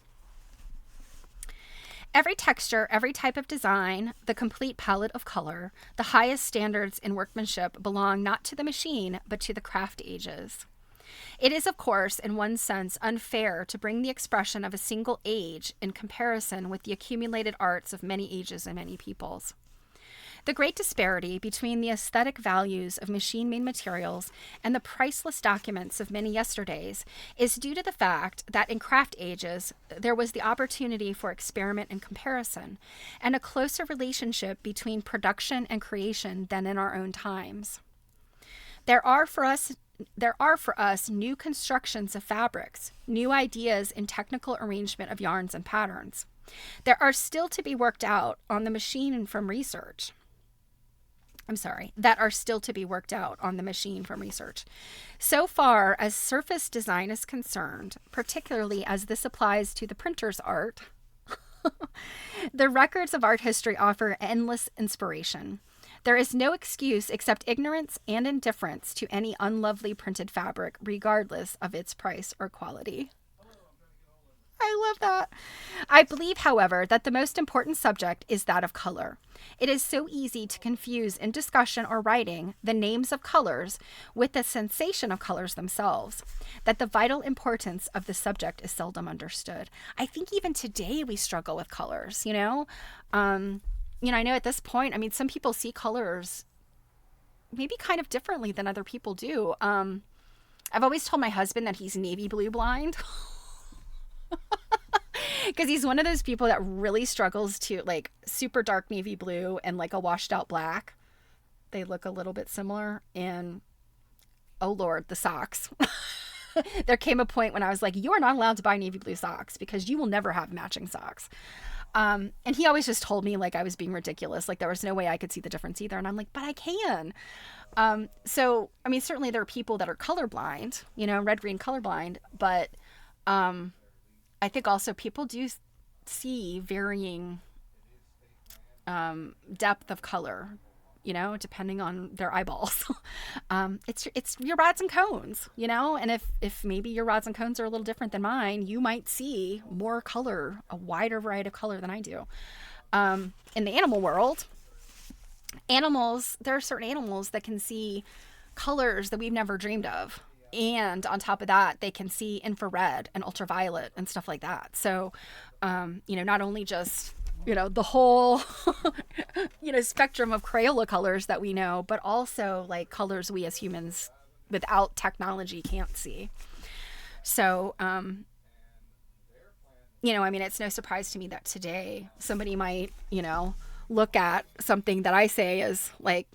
[SPEAKER 1] Every texture, every type of design, the complete palette of color, the highest standards in workmanship belong not to the machine, but to the craft ages. It is, of course, in one sense, unfair to bring the expression of a single age in comparison with the accumulated arts of many ages and many peoples. The great disparity between the aesthetic values of machine-made materials and the priceless documents of many yesterdays is due to the fact that in craft ages there was the opportunity for experiment and comparison, and a closer relationship between production and creation than in our own times. There are for us new constructions of fabrics, new ideas in technical arrangement of yarns and patterns. There are still to be worked out on the machine from research. That are still to be worked out on the machine from research. So far as surface design is concerned, particularly as this applies to the printer's art, the records of art history offer endless inspiration. There is no excuse except ignorance and indifference to any unlovely printed fabric, regardless of its price or quality. I love that. I believe, however, that the most important subject is that of color. It is so easy to confuse in discussion or writing the names of colors with the sensation of colors themselves, that the vital importance of the subject is seldom understood. I think even today we struggle with colors, you know? I know at this point, I mean, some people see colors maybe kind of differently than other people do. I've always told my husband that he's navy blue blind. Because he's one of those people that really struggles to like super dark navy blue and like a washed out black. They look a little bit similar. And oh Lord, the socks. There came a point when I was like, you are not allowed to buy navy blue socks because you will never have matching socks. And he always just told me like I was being ridiculous. Like there was no way I could see the difference either. And I'm like, but I can. So, I mean, certainly there are people that are colorblind, red, green colorblind, but, I think also people do see varying depth of color, depending on their eyeballs. It's your rods and cones, and if maybe your rods and cones are a little different than mine, you might see more color, a wider variety of color than I do. In the animal world, there are certain animals that can see colors that we've never dreamed of. And on top of that, they can see infrared and ultraviolet and stuff like that. So, not only just, the whole, spectrum of Crayola colors that we know, but also like colors we as humans without technology can't see. So, I mean, it's no surprise to me that today somebody might, look at something that I say is like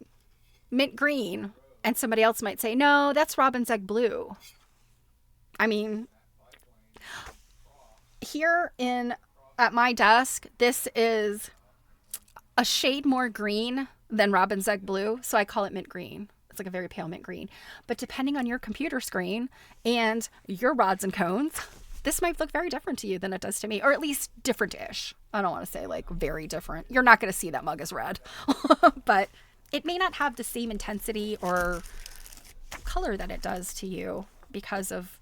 [SPEAKER 1] mint green. And somebody else might say, no, that's robin's egg blue. I mean, here at my desk, this is a shade more green than robin's egg blue. So I call it mint green. It's like a very pale mint green. But depending on your computer screen and your rods and cones, this might look very different to you than it does to me, or at least different-ish. I don't want to say like very different. You're not going to see that mug as red, but it may not have the same intensity or color that it does to you because of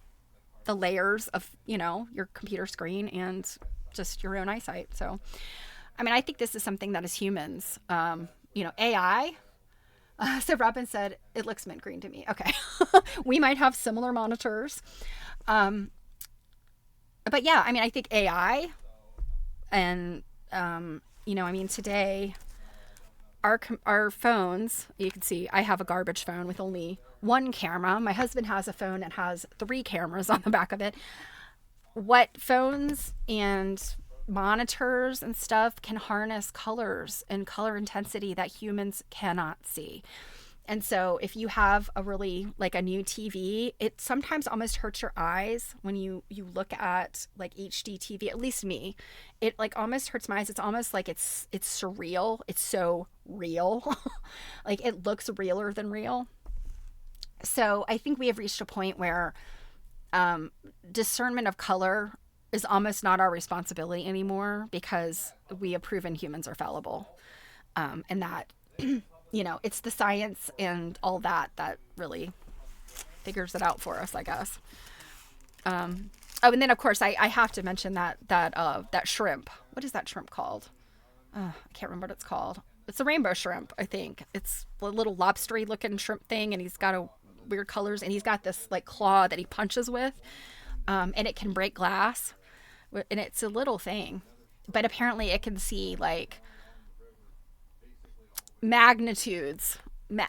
[SPEAKER 1] the layers of, your computer screen and just your own eyesight. So, I mean, I think this is something that as humans, AI. So Robin said, it looks mint green to me. Okay. We might have similar monitors. But yeah, I mean, I think AI and, today our phones, you can see I have a garbage phone with only one camera. My husband has a phone that has 3 cameras on the back of it. What phones and monitors and stuff can harness colors and color intensity that humans cannot see. And so if you have a really like a new TV, it sometimes almost hurts your eyes when you look at like HD TV, at least me. It like almost hurts my eyes. It's almost like it's surreal. It's so real. Like it looks realer than real. So I think we have reached a point where discernment of color is almost not our responsibility anymore because we have proven humans are fallible. And that it's the science and all that really figures it out for us, I guess. And then of course I have to mention that shrimp. What is that shrimp called? I can't remember what it's called. It's a rainbow shrimp, I think. It's a little lobstery looking shrimp thing, and he's got weird colors, and he's got this like claw that he punches with, and it can break glass, and it's a little thing, but apparently it can see like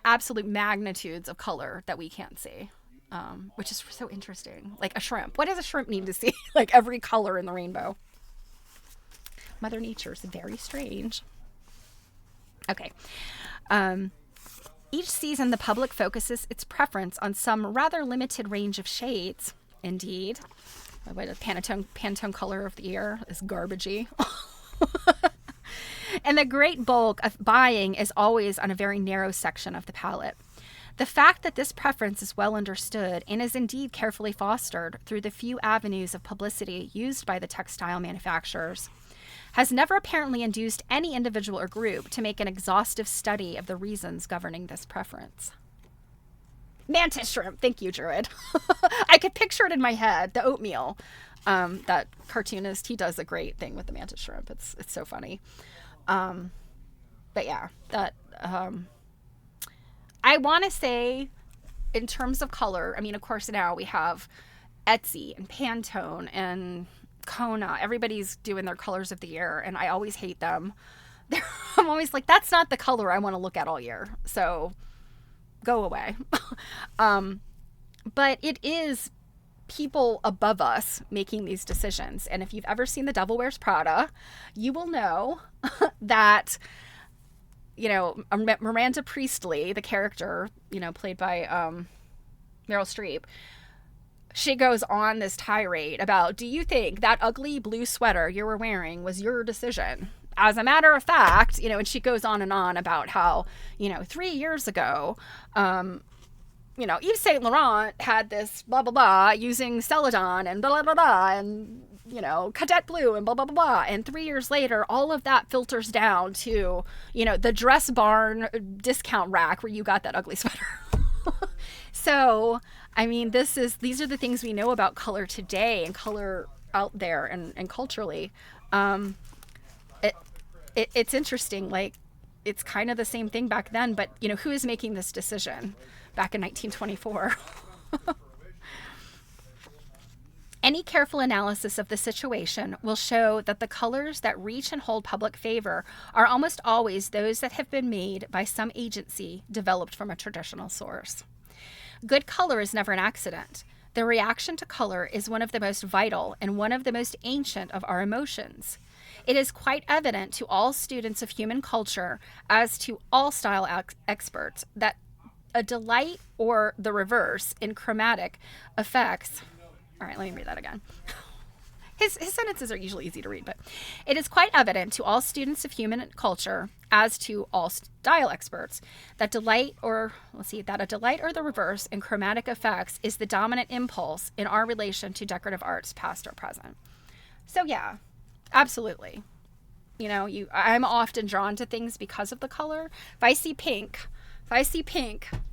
[SPEAKER 1] absolute magnitudes of color that we can't see, which is so interesting. Like a shrimp. What does a shrimp need to see? Like every color in the rainbow. Mother Nature is very strange. Okay. Each season, the public focuses its preference on some rather limited range of shades. Indeed. What a Pantone color of the year is garbagey. And the great bulk of buying is always on a very narrow section of the palette. The fact that this preference is well understood and is indeed carefully fostered through the few avenues of publicity used by the textile manufacturers has never apparently induced any individual or group to make an exhaustive study of the reasons governing this preference. Mantis shrimp. Thank you, Druid. I could picture it in my head, the oatmeal. That cartoonist, he does a great thing with the mantis shrimp. It's so funny. Um, but yeah, that I want to say in terms of color. I mean, of course, now we have Etsy and Pantone and Kona. Everybody's doing their colors of the year, and I always hate them. I'm always like, that's not the color I want to look at all year. So go away. um, but it is people above us making these decisions. And if you've ever seen The Devil Wears Prada, you will know that, Miranda Priestley, the character, played by Meryl Streep, she goes on this tirade about, do you think that ugly blue sweater you were wearing was your decision? As a matter of fact, and she goes on and on about how, 3 years ago, Yves Saint Laurent had this blah, blah, blah using Celadon and blah, blah, blah, blah, and, Cadet Blue and blah, blah, blah, blah. And 3 years later, all of that filters down to, the Dress Barn discount rack where you got that ugly sweater. So, I mean, these are the things we know about color today and color out there and culturally. It's interesting. Like, it's kind of the same thing back then, but who is making this decision back in 1924? Any careful analysis of the situation will show that the colors that reach and hold public favor are almost always those that have been made by some agency developed from a traditional source. Good color is never an accident. The reaction to color is one of the most vital and one of the most ancient of our emotions. It is quite evident to all students of human culture, as to all style experts, that a delight or the reverse in chromatic effects. All right, let me read that again. His sentences are usually easy to read, but it is quite evident to all students of human culture, as to all style experts, that a delight or the reverse in chromatic effects is the dominant impulse in our relation to decorative arts, past or present. So yeah, absolutely. I'm often drawn to things because of the color. If I see pink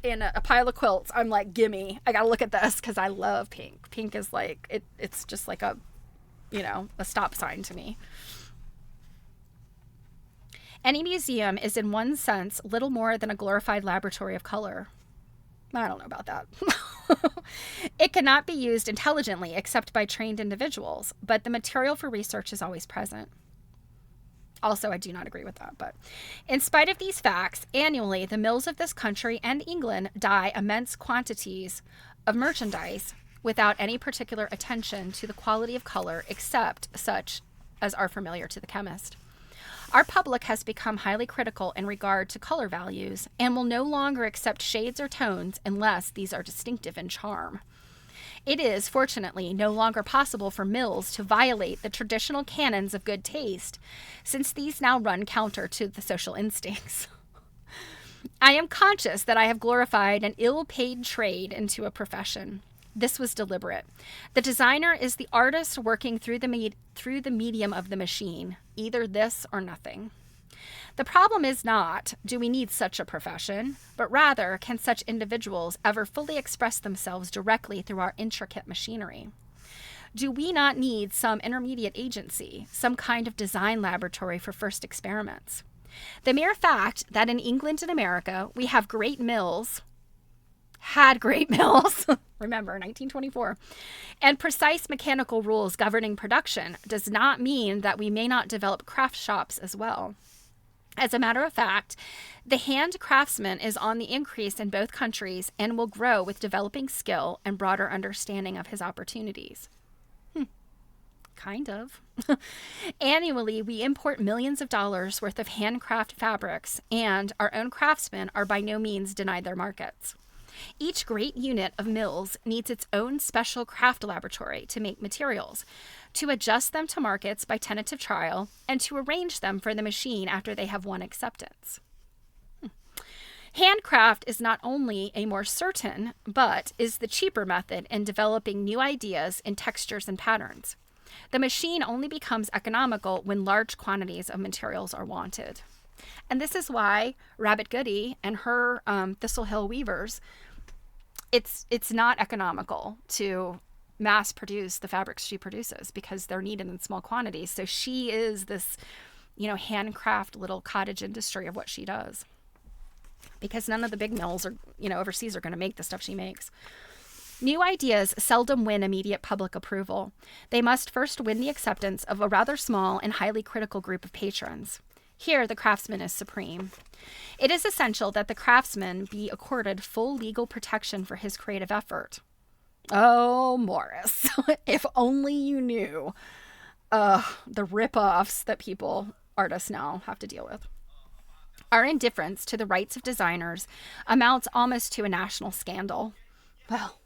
[SPEAKER 1] in a pile of quilts, I'm like, gimme, I gotta look at this because I love pink. Pink is like, it's just like a stop sign to me. Any museum is in one sense little more than a glorified laboratory of color. I don't know about that. It cannot be used intelligently except by trained individuals, but the material for research is always present. Also, I do not agree with that, but in spite of these facts, annually the mills of this country and England dye immense quantities of merchandise without any particular attention to the quality of color except such as are familiar to the chemist. Our public has become highly critical in regard to color values and will no longer accept shades or tones unless these are distinctive in charm. It is, fortunately, no longer possible for mills to violate the traditional canons of good taste, since these now run counter to the social instincts. I am conscious that I have glorified an ill-paid trade into a profession. This was deliberate. The designer is the artist working through the medium of the machine, either this or nothing. The problem is not, do we need such a profession, but rather, can such individuals ever fully express themselves directly through our intricate machinery? Do we not need some intermediate agency, some kind of design laboratory for first experiments? The mere fact that in England and America we have had great mills, remember, 1924, and precise mechanical rules governing production does not mean that we may not develop craft shops as well. As a matter of fact, the hand craftsman is on the increase in both countries and will grow with developing skill and broader understanding of his opportunities. Kind of. Annually, we import millions of dollars worth of handcraft fabrics, and our own craftsmen are by no means denied their markets. Each great unit of mills needs its own special craft laboratory to make materials, to adjust them to markets by tentative trial, and to arrange them for the machine after they have won acceptance. Handcraft is not only a more certain, but is the cheaper method in developing new ideas in textures and patterns. The machine only becomes economical when large quantities of materials are wanted. And this is why Rabbit Goody and her Thistle Hill weavers, it's not economical to mass produce the fabrics she produces because they're needed in small quantities. So she is this, handcraft little cottage industry of what she does, because none of the big mills or, overseas are going to make the stuff she makes. New ideas seldom win immediate public approval. They must first win the acceptance of a rather small and highly critical group of patrons. Here, the craftsman is supreme. It is essential that the craftsman be accorded full legal protection for his creative effort. Oh, Morris, if only you knew the rip-offs that artists now have to deal with. Our indifference to the rights of designers amounts almost to a national scandal. Well,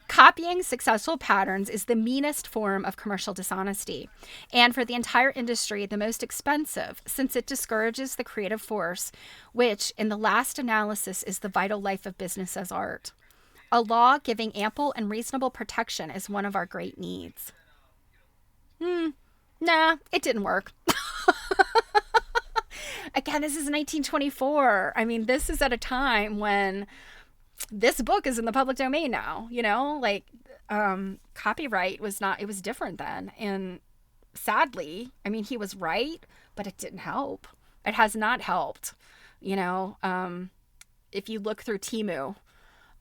[SPEAKER 1] copying successful patterns is the meanest form of commercial dishonesty, and for the entire industry, the most expensive, since it discourages the creative force, which, in the last analysis, is the vital life of business as art. A law giving ample and reasonable protection is one of our great needs. Nah, it didn't work. Again, this is 1924. I mean, this is at a time when this book is in the public domain now, copyright was not, it was different then. And sadly, I mean, he was right, but it didn't help. It has not helped. If you look through Temu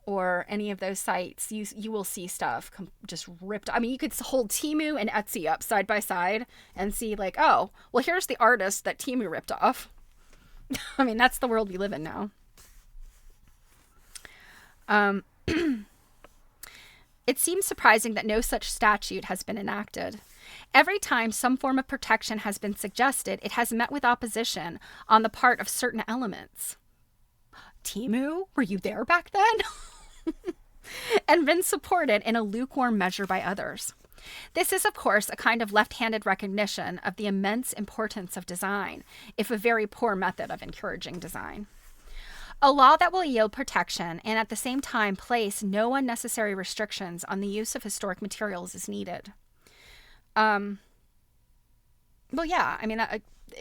[SPEAKER 1] or any of those sites, you will see stuff just ripped. I mean, you could hold Temu and Etsy up side by side and see oh, well, here's the artist that Temu ripped off. I mean, that's the world we live in now. It seems surprising that no such statute has been enacted. Every time some form of protection has been suggested, it has met with opposition on the part of certain elements. Temu, were you there back then? And been supported in a lukewarm measure by others. This is, of course, a kind of left-handed recognition of the immense importance of design, if a very poor method of encouraging design. A law that will yield protection and at the same time place no unnecessary restrictions on the use of historic materials is needed. Well, yeah, I mean,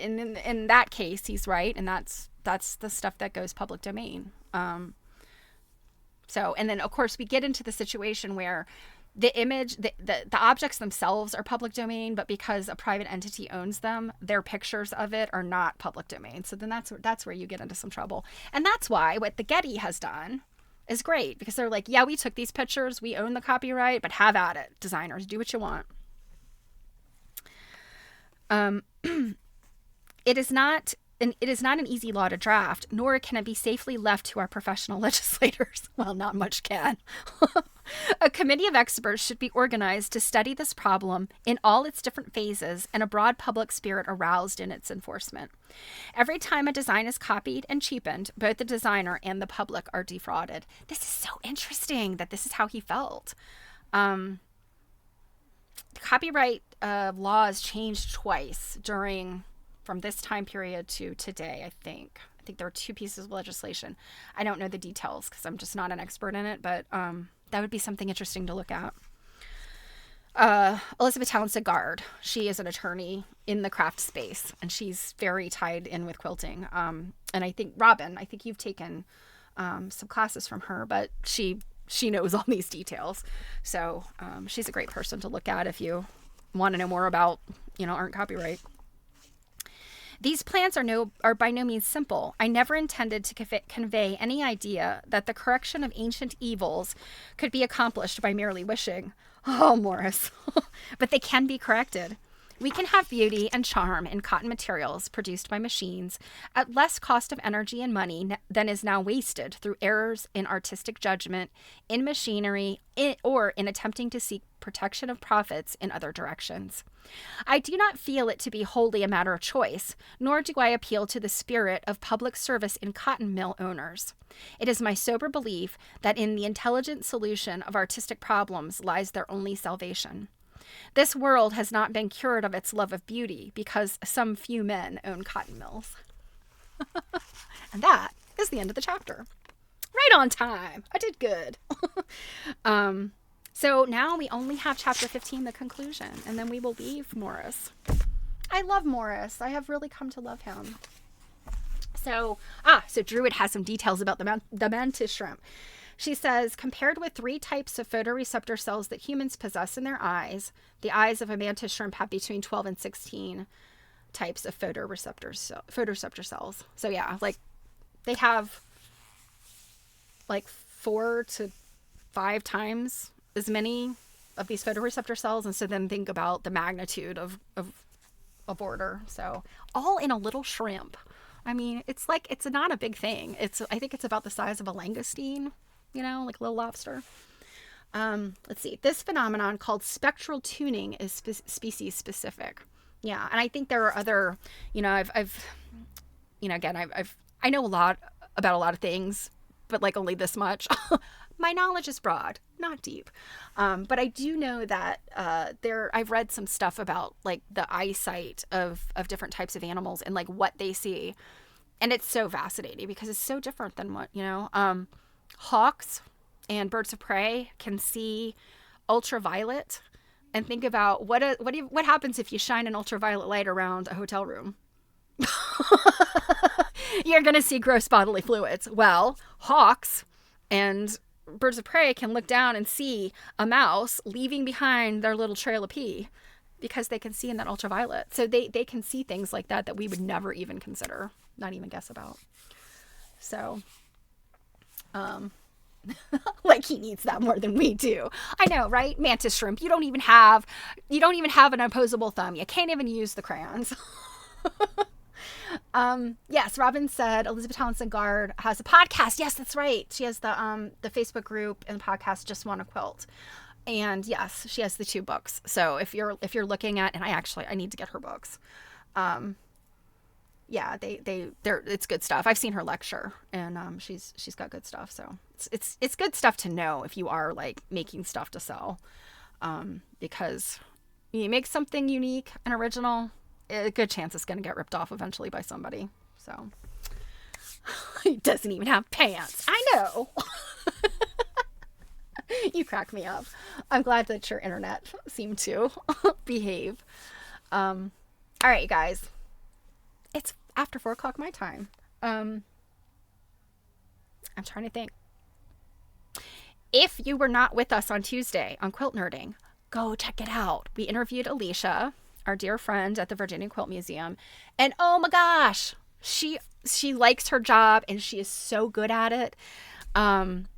[SPEAKER 1] in that case, he's right, and that's the stuff that goes public domain. And then, of course, we get into the situation where the image, the objects themselves are public domain, but because a private entity owns them, their pictures of it are not public domain. So then that's where you get into some trouble. And that's why what the Getty has done is great, because they're like, yeah, we took these pictures, we own the copyright, but have at it, designers, do what you want. It is not an easy law to draft, nor can it be safely left to our professional legislators. Well, not much can. A committee of experts should be organized to study this problem in all its different phases and a broad public spirit aroused in its enforcement. Every time a design is copied and cheapened, both the designer and the public are defrauded. This is so interesting that this is how he felt. Copyright laws changed twice from this time period to today, I think. I think there were two pieces of legislation. I don't know the details because I'm just not an expert in it, but that would be something interesting to look at. Elizabeth Townsend Gard, she is an attorney in the craft space, and she's very tied in with quilting. And I think, Robin, you've taken some classes from her, but she knows all these details. So she's a great person to look at if you want to know more about, art and copyright. These plans are by no means simple. I never intended to convey any idea that the correction of ancient evils could be accomplished by merely wishing. Oh, Morris. But they can be corrected. We can have beauty and charm in cotton materials produced by machines at less cost of energy and money than is now wasted through errors in artistic judgment, in machinery, or in attempting to seek protection of profits in other directions. I do not feel it to be wholly a matter of choice, nor do I appeal to the spirit of public service in cotton mill owners. It is my sober belief that in the intelligent solution of artistic problems lies their only salvation. This world has not been cured of its love of beauty because some few men own cotton mills. And that is the end of the chapter. Right on time. I did good. So now we only have chapter 15, the conclusion, and then we will leave Morris. I love Morris. I have really come to love him. So Druid has some details about the mantis shrimp. She says, compared with 3 types of photoreceptor cells that humans possess in their eyes, the eyes of a mantis shrimp have between 12 and 16 types of photoreceptor cells. So yeah, like they have like 4 to 5 times as many of these photoreceptor cells. And so then think about the magnitude of order. So all in a little shrimp. I mean, it's like, it's not a big thing. I think it's about the size of a langoustine, you know, like a little lobster. Let's see. This phenomenon called spectral tuning is species specific. Yeah. And I think there are other, you know, I know a lot about a lot of things, but like only this much. My knowledge is broad, not deep. But I do know that I've read some stuff about like the eyesight of different types of animals and like what they see. And it's so fascinating because it's so different than what, you know, hawks and birds of prey can see ultraviolet. And think about what happens if you shine an ultraviolet light around a hotel room. You're going to see gross bodily fluids. Well, hawks and birds of prey can look down and see a mouse leaving behind their little trail of pee because they can see in that ultraviolet. So they can see things like that we would never even consider, not even guess about. So, like he needs that more than we do. I know, right? Mantis shrimp. You don't even have an opposable thumb. You can't even use the crayons. Yes, Robin said Elizabeth Townsend-Gard has a podcast. Yes, that's right. She has the Facebook group and podcast Just Want to Quilt. And yes, she has the 2 books. So if you're looking at, and I need to get her books. Yeah, it's good stuff. I've seen her lecture and she's got good stuff. So it's good stuff to know if you are like making stuff to sell. Because you make something unique and original, a good chance it's going to get ripped off eventually by somebody. So he doesn't even have pants. I know. You crack me up. I'm glad that your internet seemed to behave. All right, you guys. It's after 4 o'clock my time. I'm trying to think. If you were not with us on Tuesday on Quilt Nerding, go check it out. We interviewed Alicia, our dear friend at the Virginia Quilt Museum. And oh my gosh, she likes her job and she is so good at it. And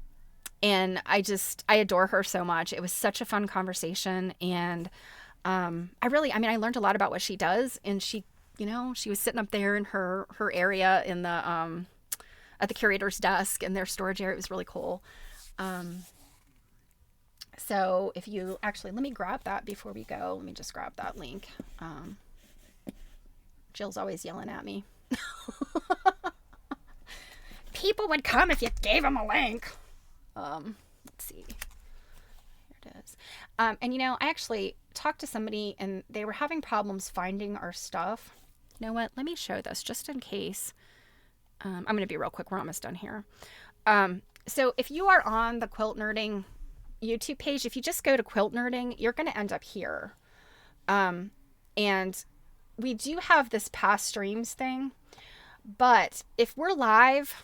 [SPEAKER 1] I adore her so much. It was such a fun conversation. And I learned a lot about what she does. And she, you know, she was sitting up there in her area in the at the curator's desk in their storage area. It was really cool. So if you actually, let me grab that before we go. Let me just grab that link. Jill's always yelling at me. People would come if you gave them a link. Let's see. Here it is. And you know, I actually talked to somebody and they were having problems finding our stuff. You know what? Let me show this just in case. I'm going to be real quick. We're almost done here. So if you are on the Quilt Nerding YouTube page, if you just go to Quilt Nerding, you're going to end up here. And we do have this past streams thing, but if we're live,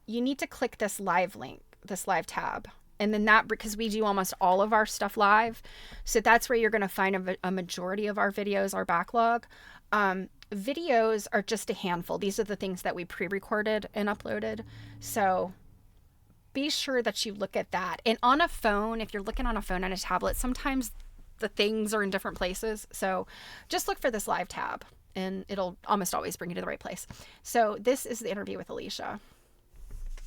[SPEAKER 1] you need to click this live link, this live tab. And then because we do almost all of our stuff live. So that's where you're going to find a majority of our videos, our backlog. Videos are just a handful. These are the things that we pre-recorded and uploaded. So be sure that you look at that. And on a phone, if you're looking on a phone and a tablet, sometimes the things are in different places. So just look for this live tab and it'll almost always bring you to the right place. So this is the interview with Alicia.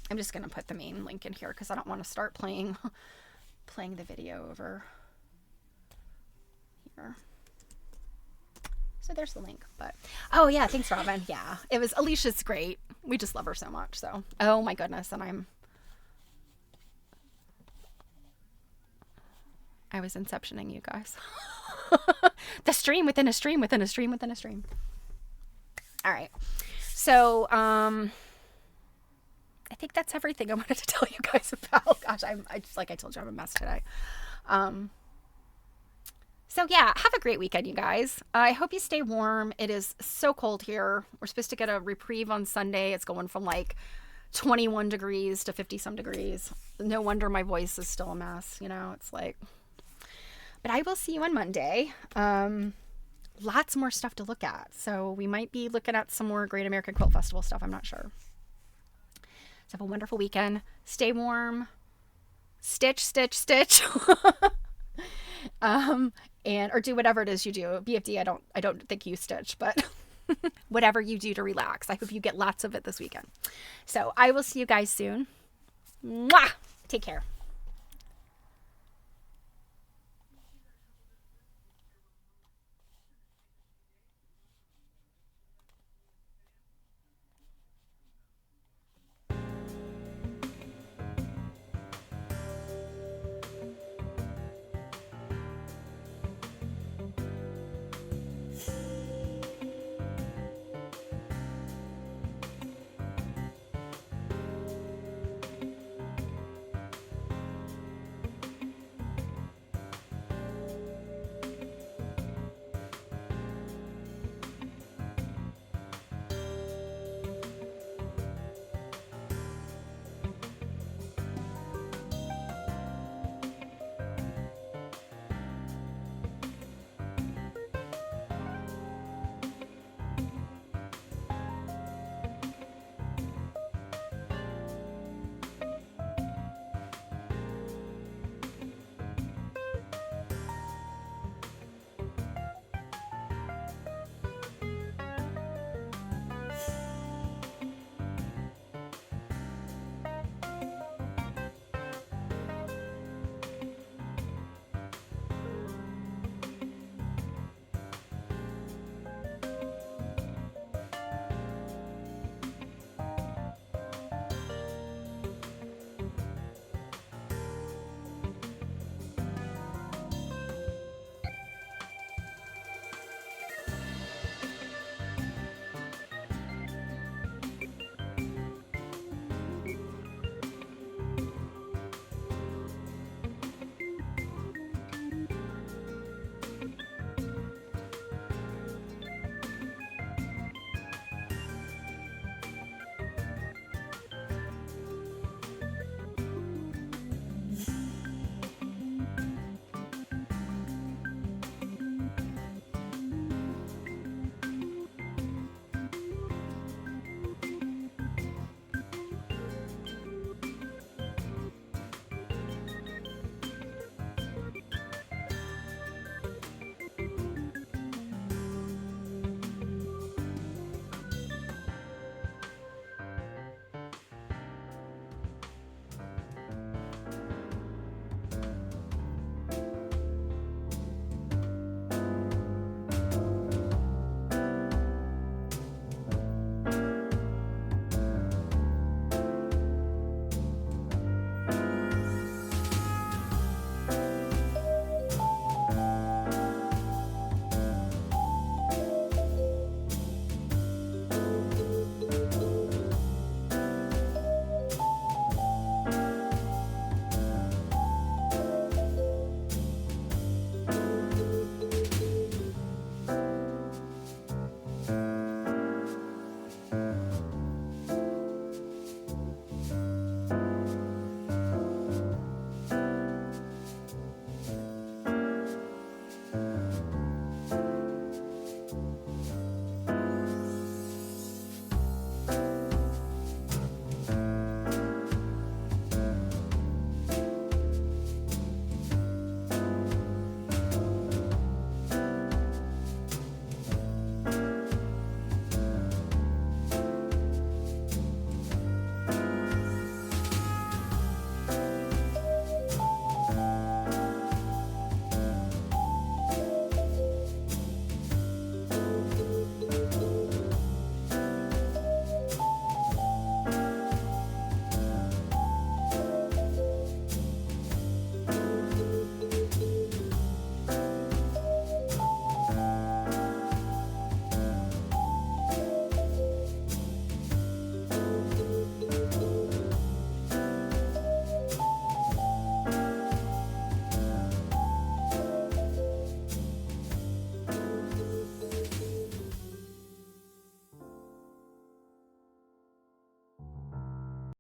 [SPEAKER 1] I'm just going to put the main link in here because I don't want to start playing the video over here. So there's the link. But oh yeah, thanks Robin. Yeah, Alicia's great. We just love her so much. So oh my goodness, and I was inceptioning you guys. The stream within a stream within a stream within a stream. All right. So I think that's everything I wanted to tell you guys about. Gosh, I just, like I told you, I'm a mess today. So yeah, have a great weekend, you guys. I hope you stay warm. It is so cold here. We're supposed to get a reprieve on Sunday. It's going from like 21 degrees to 50 some degrees. No wonder my voice is still a mess. It's like, but I will see you on Monday. Lots more stuff to look at. So we might be looking at some more Great American Quilt Festival stuff. I'm not sure. So have a wonderful weekend. Stay warm. Stitch, stitch, stitch. Or do whatever it is you do. BFD, I don't think you stitch, but whatever you do to relax. I hope you get lots of it this weekend. So I will see you guys soon. Mwah! Take care.